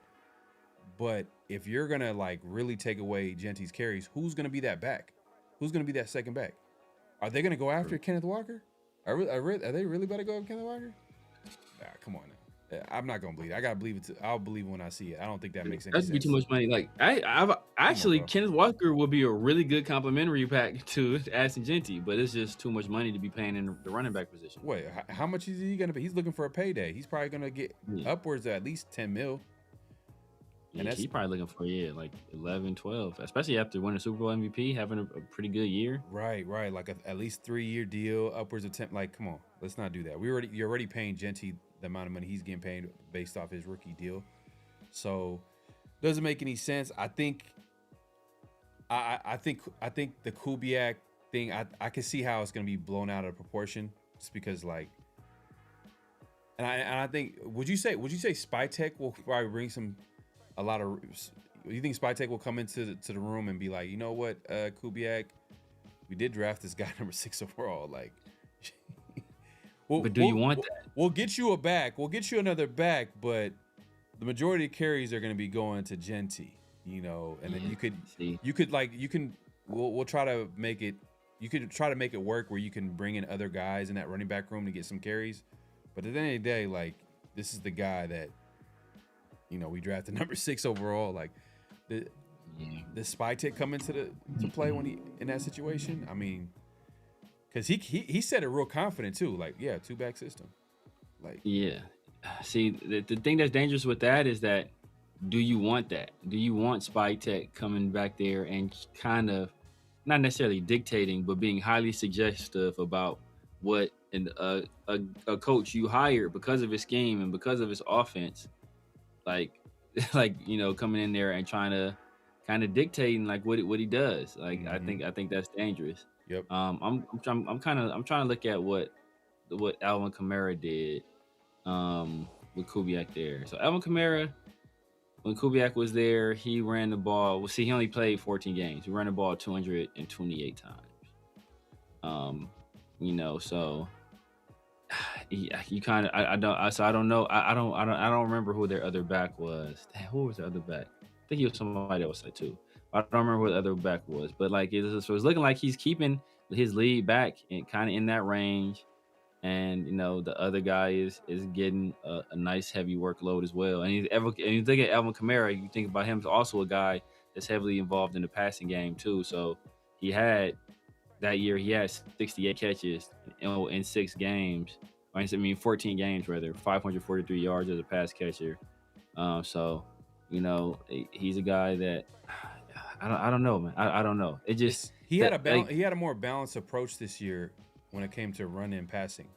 Speaker 2: But if you're gonna like really take away Genty's carries, who's gonna be that back? Who's gonna be that second back? Are they gonna go after Kenneth Walker? Are they really about to go after Kenneth Walker? Come on now. I'm not gonna believe it. I gotta believe it. I'll believe it when I see it. I don't think that makes any sense.
Speaker 3: That'd be too much money. Like I've actually, Kenneth Walker would be a really good complimentary pack to Aston Genty, but it's just too much money to be paying in the running back position.
Speaker 2: Wait, how much is he gonna pay? He's looking for a payday. He's probably gonna get upwards of at least $10 million.
Speaker 3: Yeah,
Speaker 2: And that's
Speaker 3: he's probably looking for like 11, 12, especially after winning Super Bowl MVP, having a pretty good year.
Speaker 2: right. Like at least 3-year deal, upwards of 10. Like, come on, let's not do that. You're already paying Genty the amount of money he's getting paid based off his rookie deal. So doesn't make any sense. I think the Kubiak thing, I can see how it's gonna be blown out of proportion just because like, and I think would you say Spytek will probably bring a lot of, you think Spytek will come into the room and be like, you know what, Kubiak, we did draft this guy number 6 overall, like
Speaker 3: But do you want that?
Speaker 2: We'll get you a back, we'll get you another back, but the majority of carries are going to be going to Genty, you know, and then we'll try to make it, you could try to make it work where you can bring in other guys in that running back room to get some carries. But at the end of the day, like, this is the guy that, you know, we drafted number 6 overall. Like, the Spytek come into to play when he in that situation. I mean, because he said it real confident too. Like, yeah, 2-back system. Like,
Speaker 3: yeah. See, the thing that's dangerous with that is that, do you want that? Do you want Spytek coming back there and kind of not necessarily dictating, but being highly suggestive about what a coach you hired because of his scheme and because of his offense, like you know, coming in there and trying to kind of dictating like what he does. Like, I think that's dangerous.
Speaker 2: Yep.
Speaker 3: I'm trying to look at what Alvin Kamara did with Kubiak there. So Alvin Kamara, when Kubiak was there, he ran the ball. Well, see, he only played 14 games. He ran the ball 228 times. You know, so you kind of I don't know. I don't remember who their other back was. Damn, who was their other back? I think he was somebody else like too. I don't remember who the other back was, but like so it's looking like he's keeping his lead back and kind of in that range. And you know, the other guy is getting a nice heavy workload as well. And you think of Alvin Kamara, you think about him as also a guy that's heavily involved in the passing game too. So he had that year, he had 68 catches in 6 games. I mean 14 games rather, 543 yards as a pass catcher. So you know, he's a guy that I don't know, man. I don't know. It just
Speaker 2: he had a more balanced approach this year when it came to running and passing.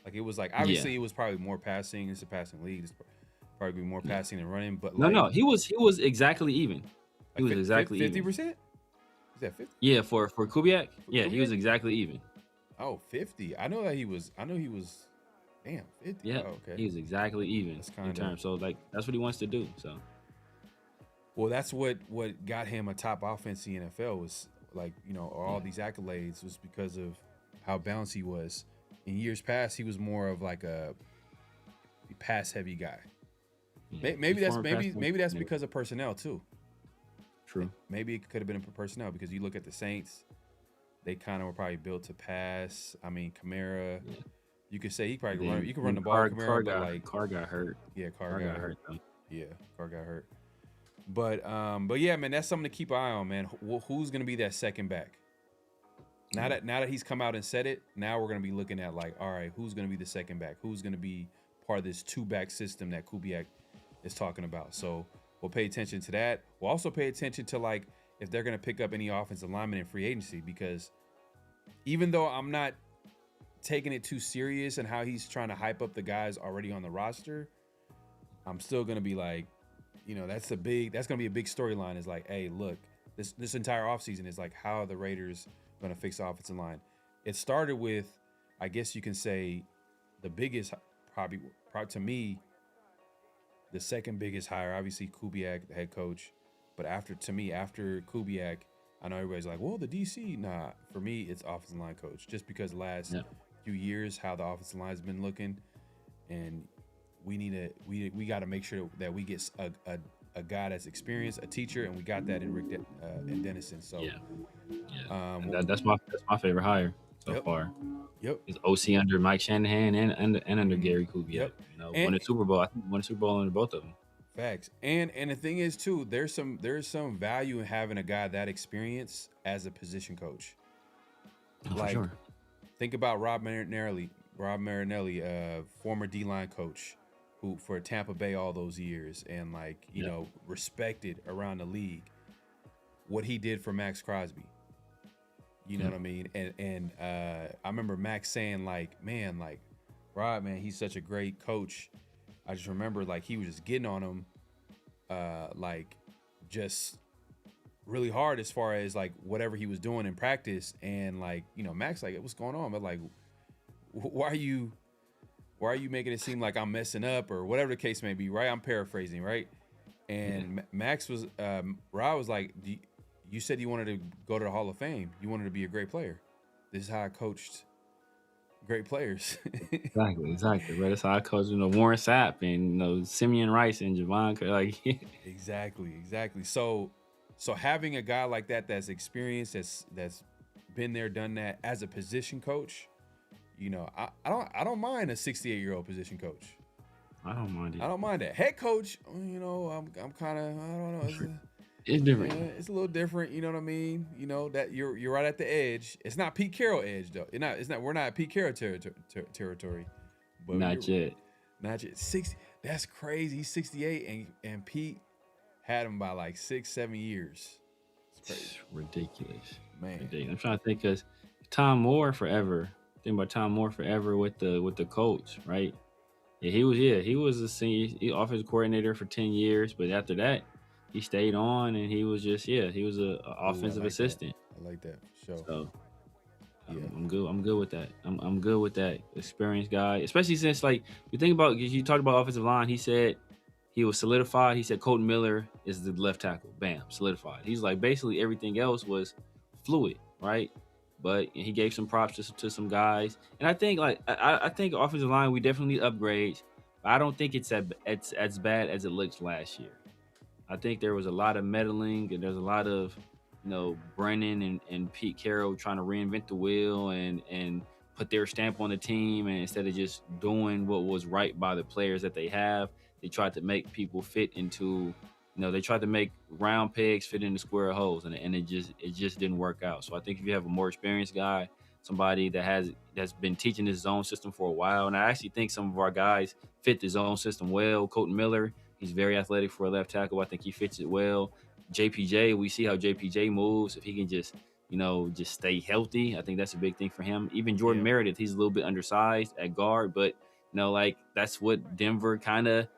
Speaker 2: Like, it was like, obviously it was probably more passing. It's a passing league. It's probably more passing than running. But like,
Speaker 3: no, he was exactly even. He was exactly
Speaker 2: 50%?
Speaker 3: even.
Speaker 2: 50%? Is that 50?
Speaker 3: Yeah, for Kubiak? Yeah, he was exactly even.
Speaker 2: Oh, 50. I know he was damn, 50.
Speaker 3: Yeah.
Speaker 2: Oh, okay.
Speaker 3: He was exactly even in terms. So like, that's what he wants to do. So
Speaker 2: well, that's what got him a top offense in the NFL was, like, you know, all these accolades was because of how balanced he was. In years past, he was more of like a pass-heavy guy. Yeah, maybe that's because of personnel too.
Speaker 3: True.
Speaker 2: Maybe it could have been personnel because you look at the Saints, they kind of were probably built to pass. I mean, Kamara, you could say he probably run. You can run the ball. Kamara,
Speaker 3: Carr got hurt.
Speaker 2: Yeah, Carr got hurt. Yeah, Carr got hurt. But yeah, man, that's something to keep an eye on, man. Who's gonna be that second back? Now that he's come out and said it, now we're gonna be looking at like, all right, who's gonna be the second back? Who's gonna be part of this 2-back system that Kubiak is talking about? So we'll pay attention to that. We'll also pay attention to like if they're gonna pick up any offensive linemen in free agency, because even though I'm not taking it too serious and how he's trying to hype up the guys already on the roster, I'm still gonna be like, you know, that's gonna be a big storyline. Is like, hey, look, this entire offseason is like, how are the Raiders going to fix the offensive line? It started with, I guess you can say, the biggest, probably to me, the second biggest hire, obviously Kubiak, the head coach. But after Kubiak, I know everybody's like, well, the DC. Nah, for me, it's offensive line coach. Just because the last few years, how the offensive line has been looking, and we got to make sure that we get a guy that's experienced, a teacher, and we got that in Rick and Dennison. So
Speaker 3: that's my favorite hire so far.
Speaker 2: Yep.
Speaker 3: It's OC under Mike Shanahan and under Gary Kubiak.
Speaker 2: Yep.
Speaker 3: You know, won a Super Bowl. I think won a Super Bowl under both of them.
Speaker 2: Facts. And the thing is too, there's some value in having a guy that experienced as a position coach.
Speaker 3: Oh, like, for sure.
Speaker 2: Think about Rob Marinelli, former D-line coach, who for Tampa Bay all those years and like, you know, respected around the league. What he did for Maxx Crosby. You know what I mean? And I remember Max saying like, man, like, Rod, man, he's such a great coach. I just remember like he was just getting on him like just really hard as far as like whatever he was doing in practice. And like, you know, Max like, what's going on? But like, why are you making it seem like I'm messing up or whatever the case may be, right? I'm paraphrasing, right? And Max was, Rod was like, you said you wanted to go to the Hall of Fame. You wanted to be a great player. This is how I coached great players.
Speaker 3: Exactly. Right. That's how I coached, you know, Warren Sapp and, you know, Simeon Rice and Javon. Like,
Speaker 2: Exactly. So having a guy like that that's experienced, that's been there, done that as a position coach, you know, I don't mind a 68-year-old position coach.
Speaker 3: I don't mind it.
Speaker 2: I don't mind that. Head coach, you know, I'm kind of, I don't know.
Speaker 3: It's different.
Speaker 2: It's a little different, you know what I mean? You know that you're right at the edge. It's not Pete Carroll edge though. It's not. We're not at Pete Carroll territory. But
Speaker 3: Not yet.
Speaker 2: 60. That's crazy. He's 68, and Pete had him by like 6-7 years. It's crazy.
Speaker 3: Ridiculous,
Speaker 2: man.
Speaker 3: Ridiculous. I'm trying to think because Tom Moore forever. Think about Tom Moore forever with the coach, right? He was a senior offensive coordinator for 10 years, but after that, he stayed on and he was just he was a offensive assistant.
Speaker 2: I like that.
Speaker 3: So I'm good with that. I'm good with that experienced guy, especially since like you think about, you talked about offensive line. He said he was solidified. He said Colton Miller is the left tackle. Bam, solidified. He's like basically everything else was fluid, right? But he gave some props to some guys, and I think like I think offensive line we definitely need upgrades. But I don't think it's as bad as it looks last year. I think there was a lot of meddling, and there's a lot of, you know, Brennan and Pete Carroll trying to reinvent the wheel and put their stamp on the team, and instead of just doing what was right by the players that they have, they tried to make people fit into, you know, they tried to make round pegs fit into square holes, and it just didn't work out. So I think if you have a more experienced guy, somebody that's been teaching this zone system for a while, and I actually think some of our guys fit the zone system well. Colton Miller, he's very athletic for a left tackle. I think he fits it well. JPJ, we see how JPJ moves. If he can just, you know, just stay healthy, I think that's a big thing for him. Even Jordan Meredith, he's a little bit undersized at guard, but, you know, like that's what Denver kind of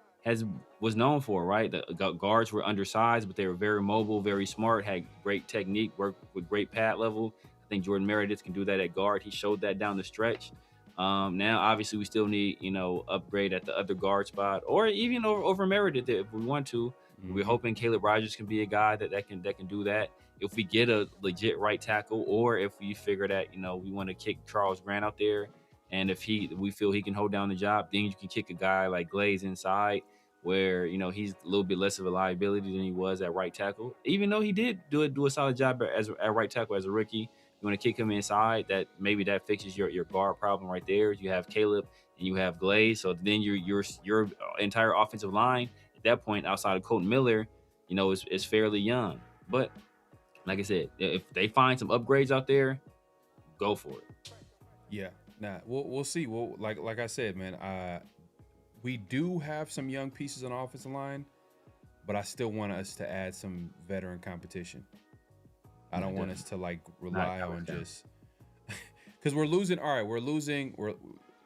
Speaker 3: was known for, right? The guards were undersized, but they were very mobile, very smart, had great technique, worked with great pad level. I think Jordan Meredith can do that at guard. He showed that down the stretch. Now, obviously, we still need, you know, upgrade at the other guard spot, or even over Meredith if we want to. Mm-hmm. We're hoping Caleb Rogers can be a guy that can do that. If we get a legit right tackle, or if we figure that, you know, we want to kick Charles Grant out there, and if we feel he can hold down the job, then you can kick a guy like Glaze inside, where, you know, he's a little bit less of a liability than he was at right tackle. Even though he did do a solid job at right tackle as a rookie, you want to kick him inside. That maybe that fixes your guard problem right there. You have Caleb and you have Glaze, so then your entire offensive line at that point, outside of Colton Miller, you know, is fairly young. But like I said, if they find some upgrades out there, go for it.
Speaker 2: Yeah, nah, we'll see. Well, like I said, man, we do have some young pieces on the offensive line, but I still want us to add some veteran competition. I don't want us to like rely on just because we're losing. All right, we're losing. We're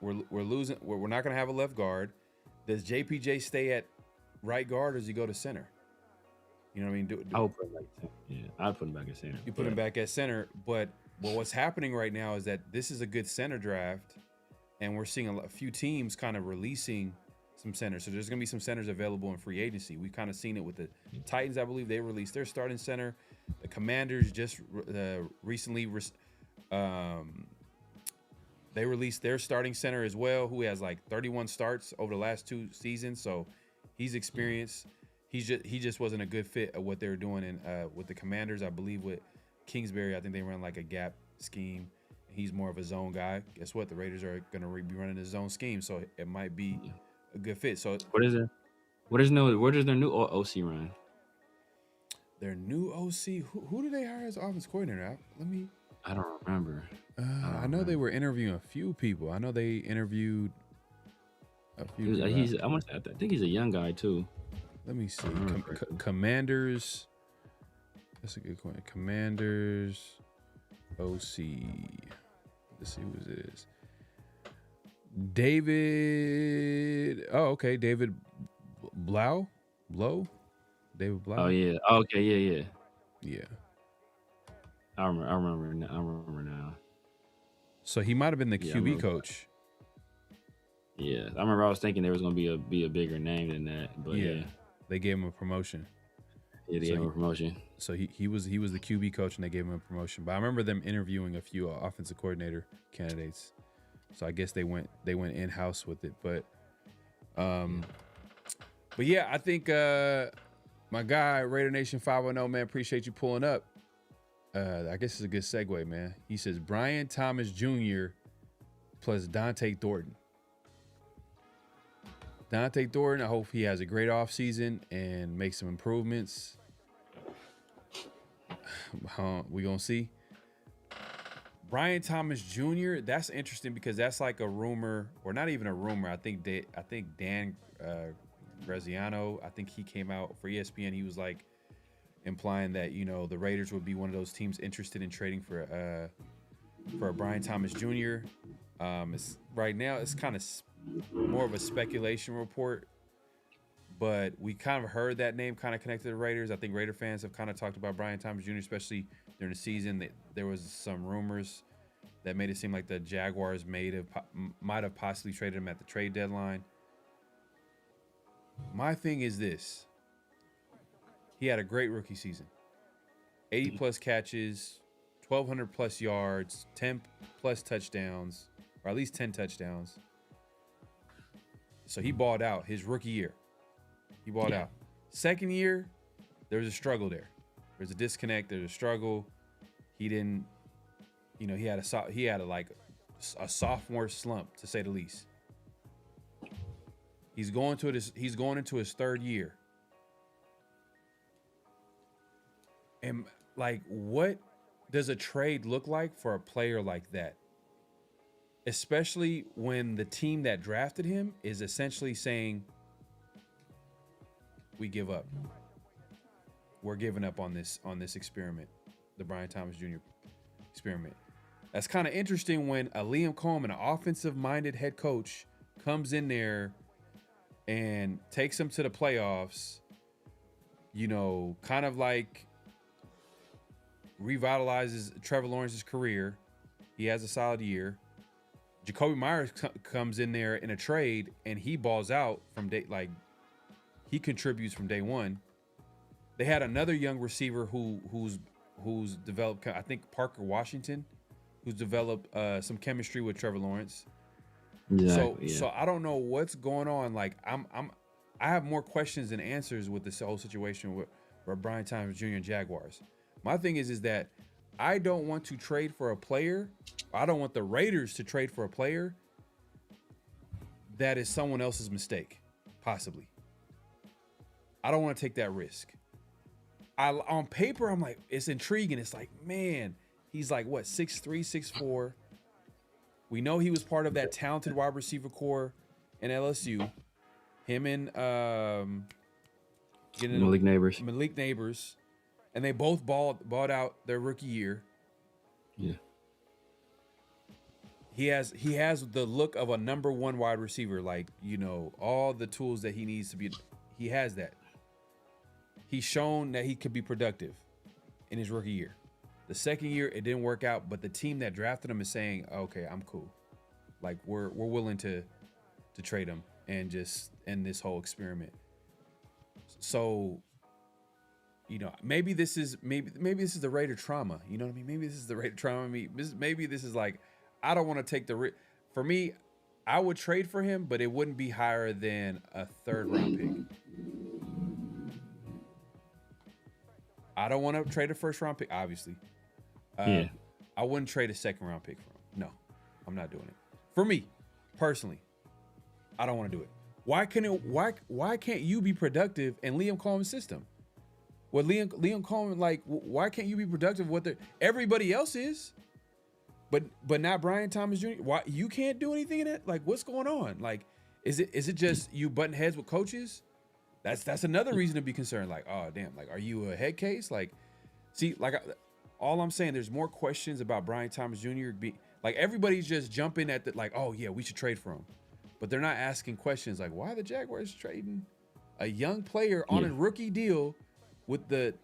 Speaker 2: losing. We're not going to have a left guard. Does JPJ stay at right guard, or does he go to center? You know what I mean?
Speaker 3: I'll put him back at center. Yeah, I'll put him back at center.
Speaker 2: You put him back at center, but what's happening right now is that this is a good center draft, and we're seeing a few teams kind of releasing some centers. So there's going to be some centers available in free agency. We've kind of seen it with the Titans. I believe they released their starting center. The Commanders just recently they released their starting center as well, who has like 31 starts over the last 2 seasons. So he's experienced. He just wasn't a good fit of what they were doing with the Commanders. I believe with Kingsbury, I think they run like a gap scheme. He's more of a zone guy. Guess what? The Raiders are going to be running a zone scheme, so it might be a good fit. So
Speaker 3: what is it? Where does their new OC run?
Speaker 2: Their new OC. Who did they hire as offense coordinator?
Speaker 3: I don't remember.
Speaker 2: I know they were interviewing a few people. I know they interviewed. A few people
Speaker 3: I think he's a young guy too.
Speaker 2: Let me see. Commanders. That's a good question. Commanders, OC. Let's see who it is. David. Oh, okay. David Blow. David Blow.
Speaker 3: Oh yeah. Oh, okay. Yeah.
Speaker 2: Yeah.
Speaker 3: I remember now.
Speaker 2: So he might have been the QB coach.
Speaker 3: Yeah, I remember I was thinking there was going to be a bigger name than that, but yeah.
Speaker 2: They gave him a promotion.
Speaker 3: Yeah, they gave him a promotion.
Speaker 2: So he was the QB coach and they gave him a promotion. But I remember them interviewing a few offensive coordinator candidates. So I guess they went in-house with it. But yeah, I think my guy Raider Nation 510, man, appreciate you pulling up. I guess it's a good segue, man. He says Brian Thomas Jr. plus Dante Thornton. Dante Thornton, I hope he has a great offseason and makes some improvements. We're going to see. Brian Thomas Jr., that's interesting because that's like a rumor, or not even a rumor. I think Dan Graziano, I think he came out for ESPN. He was like implying that, you know, the Raiders would be one of those teams interested in trading for a Brian Thomas Jr. Right now, it's kind of more of a speculation report, but we kind of heard that name kind of connected to the Raiders. I think Raider fans have kind of talked about Brian Thomas Jr., especially during the season. There was some rumors that made it seem like the Jaguars might have possibly traded him at the trade deadline. My thing is this. He had a great rookie season. 80-plus catches, 1,200-plus yards, 10-plus touchdowns, or at least 10 touchdowns. So he balled out his rookie year. He balled out. Second year, there was a struggle there. There's a disconnect. There's a struggle. He didn't, you know, he had a sophomore slump, to say the least. He's going into his third year. And like, what does a trade look like for a player like that? Especially when the team that drafted him is essentially saying, we give up. We're giving up on this experiment, the Brian Thomas Jr. experiment. That's kind of interesting when a Liam Coleman, an offensive-minded head coach, comes in there and takes him to the playoffs, you know, kind of like revitalizes Trevor Lawrence's career. He has a solid year. Jacoby Myers comes in there in a trade and he balls out from he contributes from day one. They had another young receiver who's developed, I think Parker Washington, who's developed some chemistry with Trevor Lawrence. Exactly, so I don't know what's going on. Like I have more questions than answers with this whole situation with Brian Thomas Jr. and Jaguars. My thing is that I don't want to trade for a player. I don't want the Raiders to trade for a player that is someone else's mistake, possibly. I don't want to take that risk. On paper, I'm like, it's intriguing. It's like, man, he's like, what, 6'3", 6'4". We know he was part of that talented wide receiver core in LSU. Him and
Speaker 3: Malik
Speaker 2: Neighbors. And they both balled out their rookie year.
Speaker 3: Yeah.
Speaker 2: He has the look of a number one wide receiver, like, you know, all the tools that he needs to be. He has that. He's shown that he could be productive in his rookie year. The second year, it didn't work out, but the team that drafted him is saying, okay, I'm cool. Like, we're willing to trade him and just end this whole experiment. So, you know, maybe this is the Raider trauma. You know what I mean? Maybe this is the Raider trauma. Maybe this is like, I don't want to take the risk. For me, I would trade for him, but it wouldn't be higher than a third-round pick. I don't want to trade a first-round pick, obviously. I wouldn't trade a second-round pick for him. No, I'm not doing it. For me, personally, I don't want to do it. Why can't you be productive in Liam Coleman's system? Well, Liam Coleman, like, why can't you be productive with everybody else is? But not Brian Thomas Jr. Why you can't do anything in it? Like, what's going on? Like, Is it just you button heads with coaches? That's another reason to be concerned. Like, oh damn, like are you a head case? Like, see, like all I'm saying, there's more questions about Brian Thomas Jr. Like everybody's just jumping at the like, oh yeah, we should trade for him, but they're not asking questions like, why are the Jaguars trading a young player on a rookie deal with the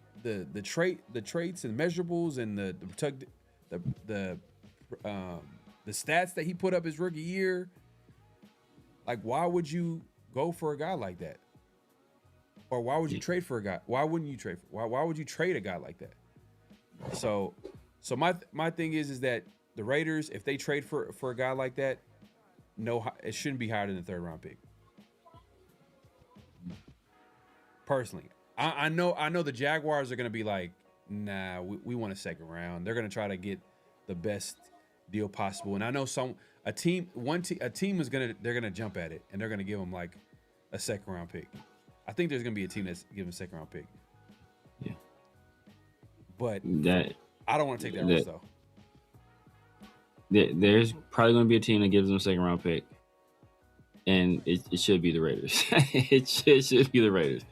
Speaker 2: traits and measurables and the stats that he put up his rookie year? Like, why would you go for a guy like that? Or why would you trade for a guy? Why wouldn't you trade? Why would you trade a guy like that? So my thing is that the Raiders, if they trade for a guy like that, no, it shouldn't be higher than the 3rd round pick. Personally, I know the Jaguars are gonna be like, nah, we want a 2nd round. They're gonna try to get the best deal possible, and I know a team is they're gonna jump at it and they're gonna give them like a 2nd round pick. I think there's gonna be a team that's giving a 2nd round pick.
Speaker 3: Yeah,
Speaker 2: but I don't want to take that risk though.
Speaker 3: There's probably gonna be a team that gives them a 2nd round pick, and it should be the Raiders. It should be the Raiders.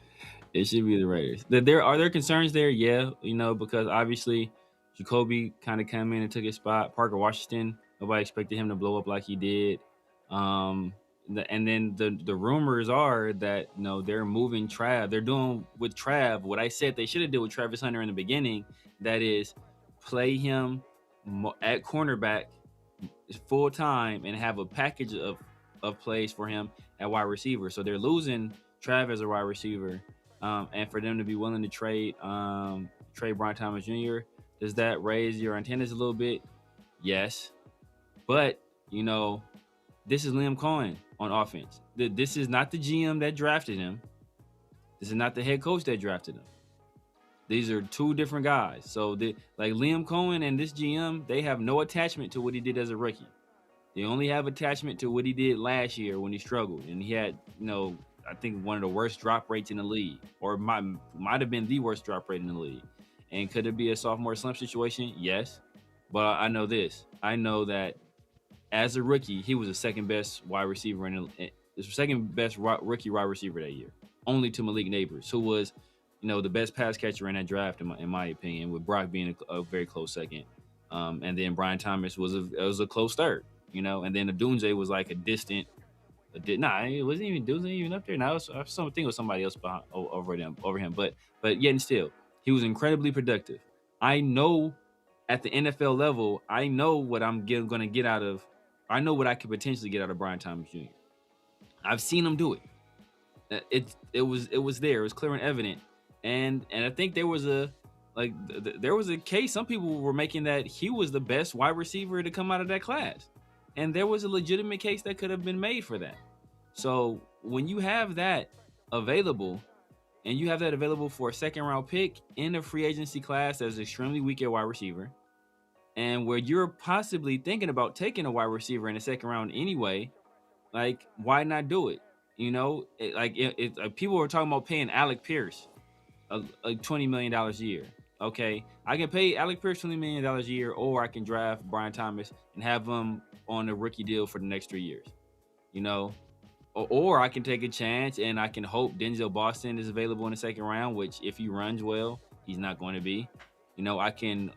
Speaker 3: It should be the Raiders. Are there concerns there? Yeah, because obviously Jacoby kind of came in and took his spot. Parker Washington, nobody expected him to blow up like he did. And then the rumors are that they're moving Trav. They're doing with Trav what I said they should have did with Travis Hunter in the beginning. That is, play him at cornerback full time and have a package of plays for him at wide receiver. So they're losing Trav as a wide receiver, and for them to be willing to trade Brian Thomas Jr. Does that raise your antennas a little bit? Yes, but this is Liam Cohen on offense. This is not the GM that drafted him. This is not the head coach that drafted him. These are 2 different guys. So like Liam Cohen and this GM, they have no attachment to what he did as a rookie. They only have attachment to what he did last year when he struggled. And he had, I think one of the worst drop rates in the league, or might have been the worst drop rate in the league. And could it be a sophomore slump situation? Yes. But I know this. I know that as a rookie, he was the 2nd best wide receiver the 2nd best rookie wide receiver that year, only to Malik Neighbors, who was, the best pass catcher in that draft, in my opinion, with Brock being a very close 2nd, and then Brian Thomas was a close 3rd, and then Odunze was like a distant. It wasn't even Odunze even up there. Now I think it was somebody else over him, but yet and still, he was incredibly productive. I know at the NFL level, I know what I'm going to get out of. I know what I could potentially get out of Brian Thomas Jr. I've seen him do it. It was there. It was clear and evident. And I think there was a case. Some people were making that he was the best wide receiver to come out of that class, and there was a legitimate case that could have been made for that. So when you have that available, and you have that available for a 2nd round pick in a free agency class that's extremely weak at wide receiver, and where you're possibly thinking about taking a wide receiver in the 2nd round anyway, like, why not do it? People were talking about paying Alec Pierce $20 million a year. Okay, I can pay Alec Pierce $20 million a year, or I can draft Brian Thomas and have him on a rookie deal for the next 3 years. Or I can take a chance and I can hope Denzel Boston is available in the 2nd round, which if he runs well, he's not going to be. I can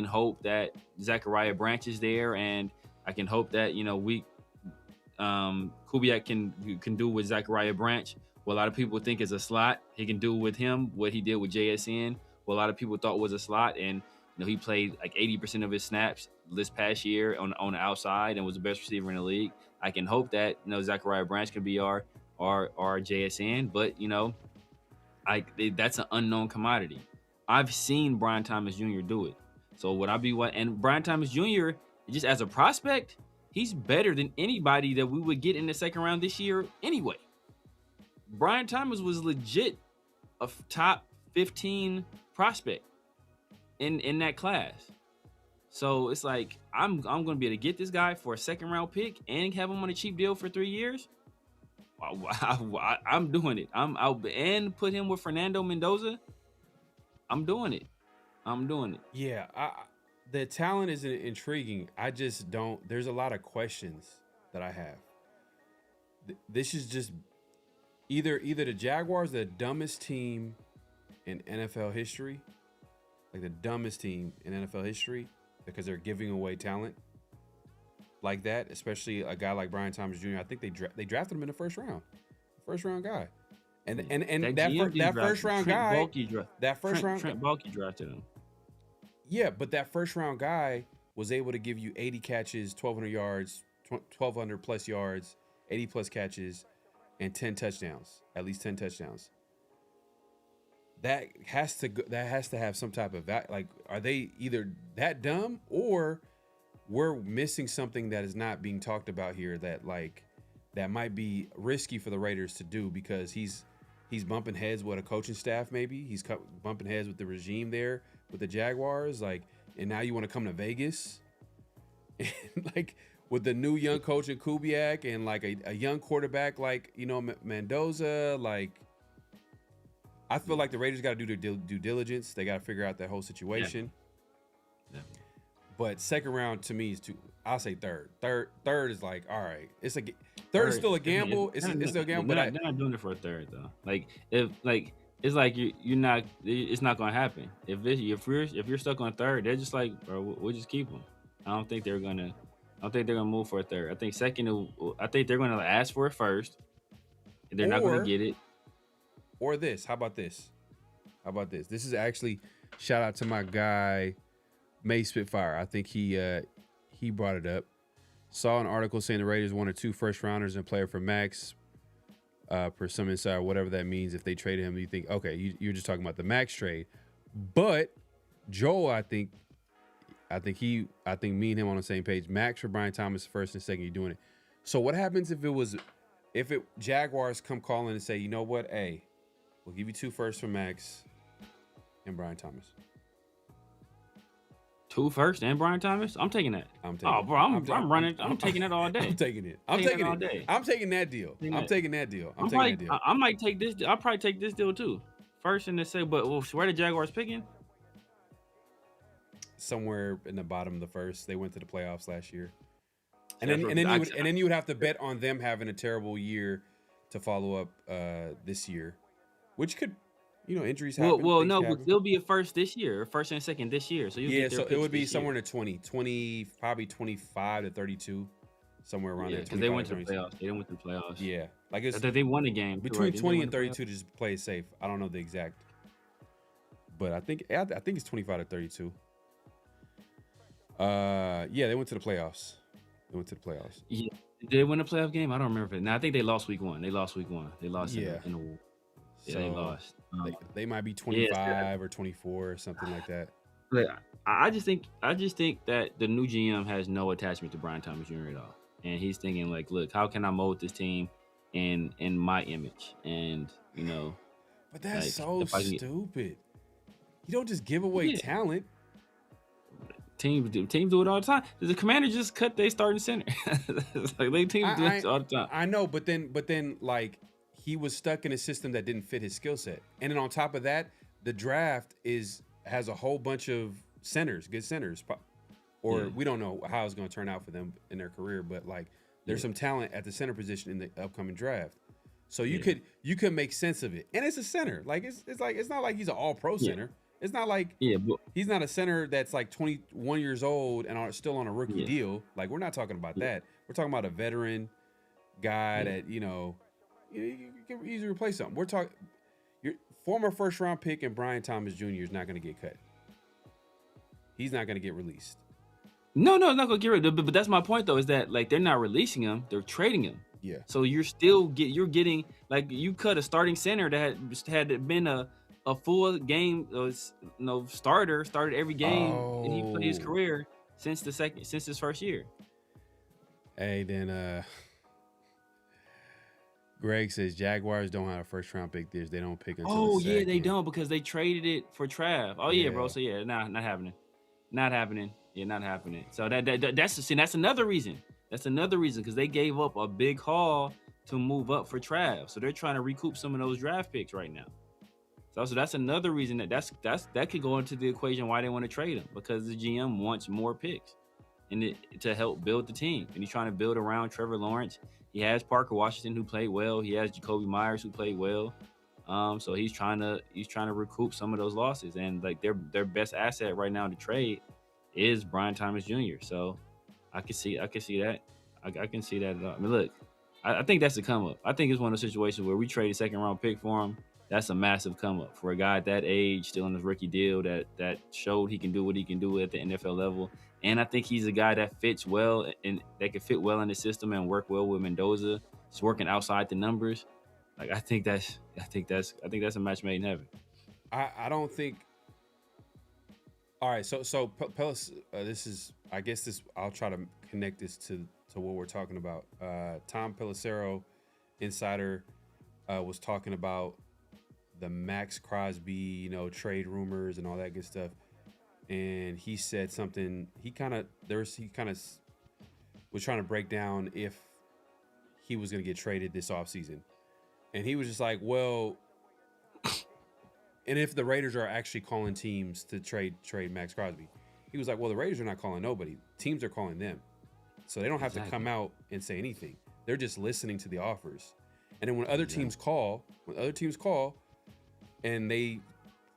Speaker 3: hope that Zachariah Branch is there, and I can hope that Kubiak can do with Zachariah Branch what a lot of people think is a slot. He can do with him what he did with JSN, what a lot of people thought was a slot, and he played like 80% of his snaps this past year on the outside and was the best receiver in the league. I can hope that Zachariah Branch can be our JSN, but that's an unknown commodity. I've seen Brian Thomas Jr. do it. So would I be and Brian Thomas Jr., just as a prospect, he's better than anybody that we would get in the 2nd round this year anyway. Brian Thomas was legit a top 15 prospect in that class. So it's like, I'm going to be able to get this guy for a 2nd round pick and have him on a cheap deal for 3 years. I'm doing it. I'm out and put him with Fernando Mendoza. I'm doing it.
Speaker 2: Yeah, the talent is intriguing. I just don't. There's a lot of questions that I have. this is just either the Jaguars are the dumbest team in NFL history, like the dumbest team in NFL history, because they're giving away talent like that, especially a guy like Brian Thomas Jr. I think they drafted him in the first round guy, and that first round guy,
Speaker 3: Trent Baalke drafted him.
Speaker 2: Yeah, but that first round guy was able to give you 80 catches, 1,200 yards, 1,200 plus yards, 80 plus catches, and 10 touchdowns, at least 10 touchdowns. That has to have some type of like, are they either that dumb or we're missing something that is not being talked about here that might be risky for the Raiders to do, because he's bumping heads with a coaching staff. Maybe he's bumping heads with the regime there with the Jaguars, and now you want to come to Vegas, and with the new young coach in Kubiak and a young quarterback Mendoza. I feel like the Raiders got to do their due diligence. They got to figure out that whole situation. Yeah. But second round to me is I'll say third. Third is all right. Third is still a gamble. It's still a gamble.
Speaker 3: They're not doing it for a third though. It's like you're not. It's not going to happen. If you're stuck on third, they're just like, bro, we'll just keep them. I don't think they're gonna move for a third. I think second. I think they're gonna ask for it first. And they're not gonna get it.
Speaker 2: Or this. How about this? This is actually shout out to my guy May Spitfire. I think he brought it up. Saw an article saying the Raiders wanted 2 first rounders and a player for Maxx. Per some insider, whatever that means. If they traded him, you think, okay, you're just talking about the Maxx trade. But Joel, I think me and him on the same page. Maxx for Brian Thomas first and second. You're doing it. So what happens if Jaguars come calling and say, you know what, hey, we'll give you 2 firsts for Maxx and Brian Thomas.
Speaker 3: 2 first and Brian Thomas? I'm taking that. I'm taking it all day.
Speaker 2: I'm taking it. I'm taking it. I'm taking that deal. I'm taking that deal.
Speaker 3: I might take this. I'll probably take this deal too. First and the second, but where the Jaguars picking?
Speaker 2: Somewhere in the bottom of the first. They went to the playoffs last year. And then you would have to bet on them having a terrible year to follow up this year, which could, injuries happen.
Speaker 3: Well, no, but it'll be a first this year, a first and second this year. So
Speaker 2: so it would be somewhere in the 20, probably 25 to 32, somewhere around there.
Speaker 3: Because they went to the playoffs. They didn't win the playoffs.
Speaker 2: Yeah,
Speaker 3: they won a game
Speaker 2: between 20 and 32 to just play it safe. I don't know the exact, but I think it's 25 to 32. They went to the playoffs.
Speaker 3: Yeah. Did they win a playoff game? I don't remember it. Now I think they lost week 1. They lost in the
Speaker 2: so
Speaker 3: they lost.
Speaker 2: They might be 25 or 24 or something like that.
Speaker 3: But I just think that the new GM has no attachment to Brian Thomas Jr. at all, and he's thinking look, how can I mold this team in my image? And
Speaker 2: But that's so stupid. You don't just give away talent.
Speaker 3: Teams do it all the time. The Commander just cut their starting center. They teams do it all the time.
Speaker 2: I know, but then he was stuck in a system that didn't fit his skill set, and then on top of that, the draft has a whole bunch of good centers, or we don't know how it's going to turn out for them in their career, but there's some talent at the center position in the upcoming draft. So you could make sense of it, and it's a center. It's not like he's an all-pro center. It's not like he's not a center that's 21 years old and still on a rookie deal. We're not talking about that. We're talking about a veteran guy that you can easily replace something. We're talking your former first round pick and Brian Thomas Jr. is not going to get cut. He's not going to get released.
Speaker 3: No, it's not going to get rid of him. But that's my point though, is that they're not releasing him, they're trading him.
Speaker 2: Yeah.
Speaker 3: So you're getting you cut a starting center that had been a full game started every game and he played his career since his first year.
Speaker 2: Hey, then Greg says Jaguars don't have a first round pick this. They don't pick until the second.
Speaker 3: They don't, because they traded it for Trav. Bro. So not happening. Not happening. Yeah, not happening. So that's another reason. That's another reason, because they gave up a big haul to move up for Trav. So they're trying to recoup some of those draft picks right now. So that's another reason that could go into the equation why they want to trade him, because the GM wants more picks and to help build the team. And he's trying to build around Trevor Lawrence. He has Parker Washington, who played well. He has Jacoby Myers, who played well. So he's trying to recoup some of those losses, and like their best asset right now to trade is Brian Thomas Jr. So I can see that. I can see that. I mean, look, I think that's a come up. I think it's one of those situations where we trade a second round pick for him. That's a massive come up for a guy at that age, still on his rookie deal, that showed he can do what he can do at the NFL level. And I think he's a guy that fits well and that can fit well in the system and work well with Mendoza. He's working outside the numbers. Like I think that's a match made in heaven.
Speaker 2: I don't think. All right, so Pelis, this is, I guess this, I'll try to connect this to what we're talking about. Tom Pelissero, insider, was talking about the Maxx Crosby, trade rumors and all that good stuff, and he said something. He kind of was trying to break down if he was going to get traded this offseason. And he was just like, well, and if the Raiders are actually calling teams to trade Maxx Crosby, he was like, well, the Raiders are not calling nobody. Teams are calling them. So they don't have to come out and say anything. They're just listening to the offers. And then when other teams call and they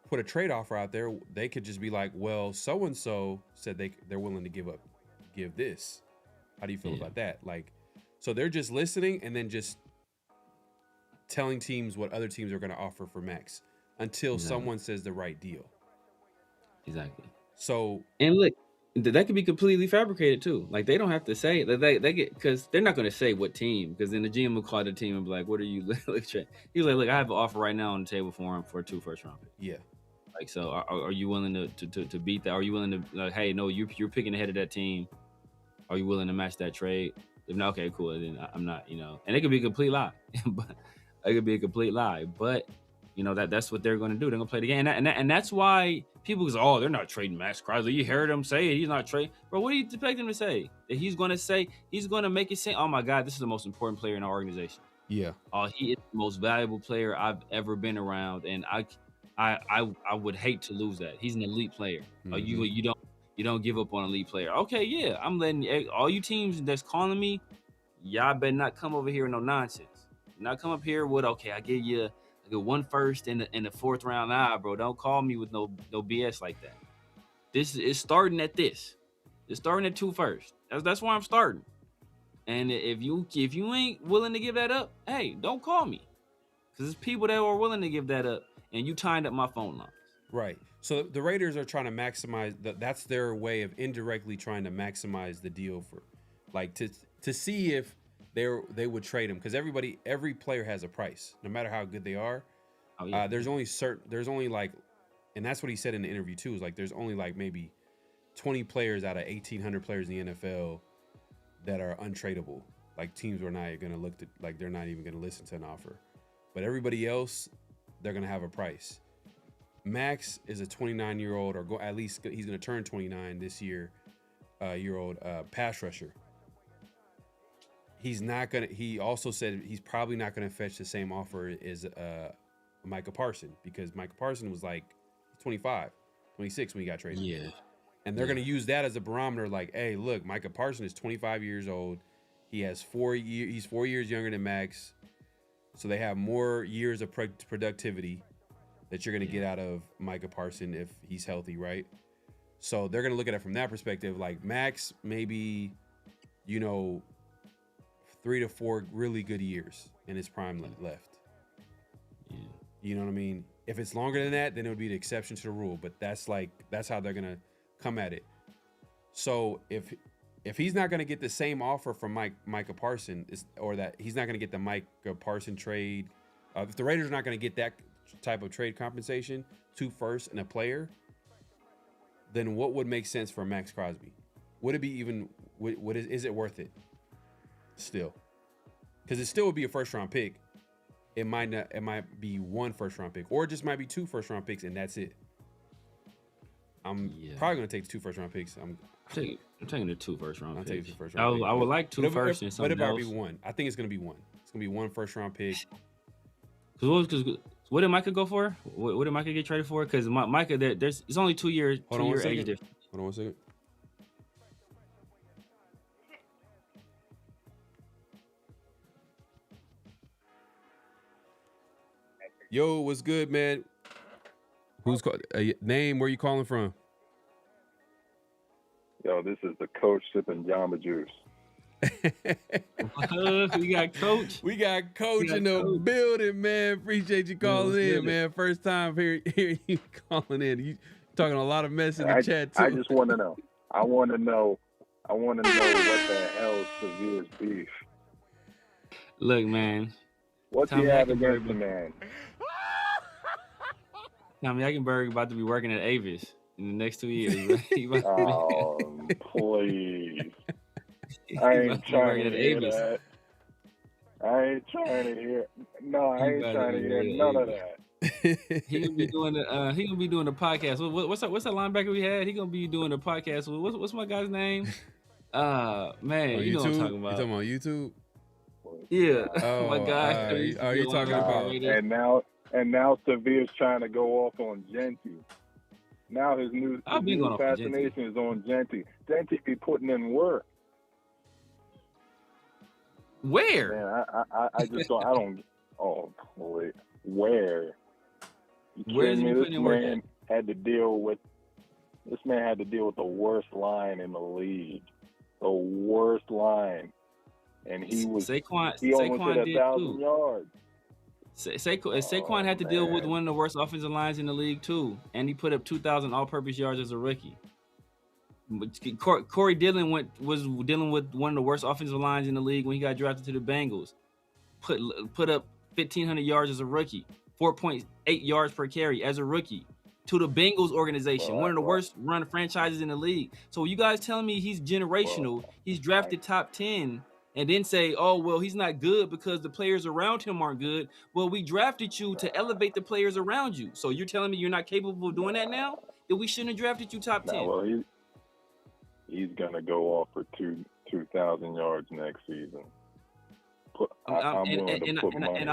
Speaker 2: put a trade offer out there, they could just be like, well, so-and-so said they're willing to give this. How do you feel about that? Like, so they're just listening and then just telling teams what other teams are going to offer for Max until someone says the right deal.
Speaker 3: Exactly.
Speaker 2: So,
Speaker 3: and look, that could be completely fabricated too. Like they don't have to say that they get, because they're not going to say what team, because then the GM will call the team and be like, "What are you?" He's like, "Look, I have an offer right now on the table for him for 2 first-round picks."
Speaker 2: Yeah.
Speaker 3: Like, so are you willing to beat that? Are you willing to, like, hey, no, you're picking ahead of that team? Are you willing to match that trade? If not, okay, cool. Then I'm not. And it could be a complete lie, but it could be a complete lie. But that's what they're going to do. They're going to play the game, and that's why people go, "Oh, they're not trading Maxx Crosby." You heard him say it. He's not trading. Bro, what do you expect him to say? That he's going to say, he's going to make it say, "Oh my God, this is the most important player in our organization."
Speaker 2: Yeah.
Speaker 3: He is the most valuable player I've ever been around, and I would hate to lose that. He's an elite player.
Speaker 2: Mm-hmm.
Speaker 3: You don't give up on an elite player. Okay, yeah, I'm letting all you teams that's calling me, y'all better not come over here with no nonsense. Not come up here with, okay, I give you one first in the 4th round. Nah, bro, don't call me with no BS like that. This is starting at this. It's starting at 2 first. That's where I'm starting. And if you ain't willing to give that up, hey, don't call me, because there's people that are willing to give that up, and you tied up my phone lines.
Speaker 2: Right. So the Raiders are trying to maximize that's their way of indirectly trying to maximize the deal for, like, to see if they would trade him, because every player has a price, no matter how good they are.
Speaker 3: Oh, yeah.
Speaker 2: There's only like, and that's what he said in the interview too, is like there's only like maybe 20 players out of 1,800 players in the NFL that are untradeable. Like teams are not going to look to, like they're not even going to listen to an offer. But everybody else, they're going to have a price. Max is a 29-year-old, or at least he's going to turn 29 this year, year-old pass rusher. He also said he's probably not going to fetch the same offer as Micah Parsons, because Micah Parsons was like 25, 26 when he got traded.
Speaker 3: Yeah.
Speaker 2: And they're going to use that as a barometer, like, hey, look, Micah Parsons is 25 years old. He has 4 years. He's 4 years younger than Max. So they have more years of productivity that you're going to get out of Micah Parsons if he's healthy, right? So they're going to look at it from that perspective. Like Max, maybe, 3 to 4 really good years in his prime left.
Speaker 3: Yeah.
Speaker 2: You know what I mean? If it's longer than that, then it would be the exception to the rule. But that's how they're going to come at it. So if he's not going to get the same offer from Micah Parsons, or that he's not going to get the Micah Parsons trade, if the Raiders are not going to get that type of trade compensation, 2 firsts and a player, then what would make sense for Maxx Crosby? Would it be even? Is it worth it? Still, because it still would be a first-round pick. It might not. It might be 1 first-round pick, or it just might be 2 first-round picks, and that's it. I'm probably going to take the 2 first-round picks. I'm
Speaker 3: taking the 2 first-round picks.
Speaker 2: I'm taking 2 first-round picks.
Speaker 3: I would like 2 first and something else.
Speaker 2: But it might be 1. I think it's going to be 1. It's going to be 1 first-round pick.
Speaker 3: Because what did Micah go for? What did Micah get traded for? Because Micah, it's only 2 years, 2 year age difference.
Speaker 2: Hold on 1 second. Yo, what's good, man? Who's name? Where you calling from?
Speaker 4: Yo, this is the coach sipping Jamba Juice.
Speaker 3: We got Coach.
Speaker 2: We got Coach in the building, man. Appreciate you calling in, man. First time hearing you calling in. You talking a lot of mess in the chat too.
Speaker 4: I just want to know. I want to know what the hell is Severe's beef.
Speaker 3: Look, man.
Speaker 4: What do you have against the man?
Speaker 3: Tommy Eichenberg about to be working at Avis in the next 2 years. Right?
Speaker 4: Oh, please. I ain't trying to hear that. I ain't trying to hear. No, I ain't trying to hear none of that.
Speaker 3: He gonna be doing the podcast. What's that linebacker we had? He gonna be doing the podcast. What's my guy's name? Man, you know what I'm talking about.
Speaker 2: You talking about YouTube?
Speaker 3: Yeah.
Speaker 2: Oh,
Speaker 3: my guy.
Speaker 2: Are you talking about?
Speaker 4: And now Severe's trying to go off on Genty. Now his new fascination is on Genty. Genty be putting in work.
Speaker 3: Where?
Speaker 4: Man, I just don't. I don't. Oh, wait. Where?
Speaker 3: Where is he putting in work?
Speaker 4: This man had to deal with the worst line in the league. The worst line, and he almost hit 1,000 yards.
Speaker 3: Saquon had to deal with one of the worst offensive lines in the league too, and he put up 2,000 all-purpose yards as a rookie. Corey Dillon was dealing with one of the worst offensive lines in the league when he got drafted to the Bengals. Put up 1,500 yards as a rookie, 4.8 yards per carry as a rookie to the Bengals organization, one of the worst run franchises in the league. So you guys telling me he's generational, he's drafted top 10, and then say, oh, well, he's not good because the players around him aren't good. Well, we drafted you to elevate the players around you. So you're telling me you're not capable of doing that now? That we shouldn't have drafted you top 10?
Speaker 4: Well, he's going to go off for 2,000 yards next season.
Speaker 3: I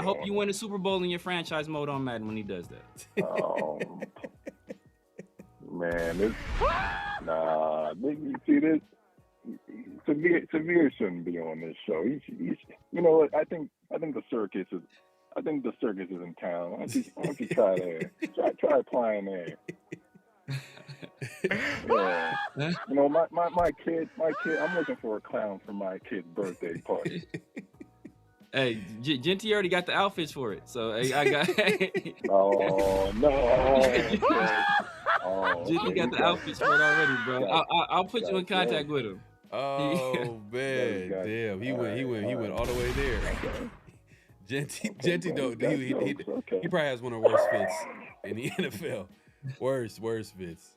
Speaker 3: hope you win the Super Bowl in your franchise mode on Madden when he does that.
Speaker 4: Oh, man. You see this? Severe shouldn't be on this show. He's you know what? I think the circus is in town. Why don't you try there? Try applying there. Yeah. You know, my kid, I'm looking for a clown for my kid's birthday party.
Speaker 3: Hey, Genty already got the outfits for it, so I got.
Speaker 4: Oh no!
Speaker 3: Genty got the outfits for it already, bro. I'll put you in contact with him.
Speaker 2: Oh man, damn! He went all the way there. Genty though, he probably has one of the worst fits in the NFL. Worst fits.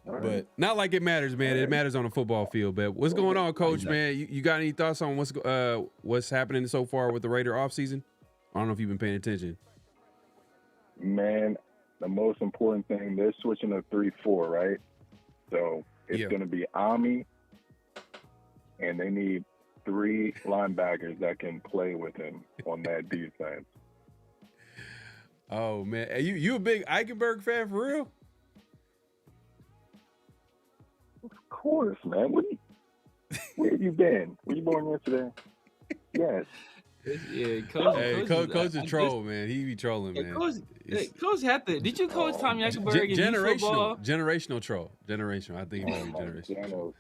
Speaker 2: But not like it matters, man. It matters on the football field. But what's going on, Coach, man? You got any thoughts on what's happening so far with the Raider offseason? I don't know if you've been paying attention.
Speaker 4: Man, the most important thing, they're switching to 3-4, right? So it's going to be Ami, and they need 3 linebackers that can play with him on that defense.
Speaker 2: Oh man, you a big Eichenberg fan for real?
Speaker 4: Of course, man. Where have you been? Were you born yesterday? Yes.
Speaker 3: Yeah,
Speaker 2: Coach is troll, man. He be trolling, man.
Speaker 3: Coach had to. Did you coach Tommy Eichenberg in football?
Speaker 2: Generational troll. Generational. I think he might be generational.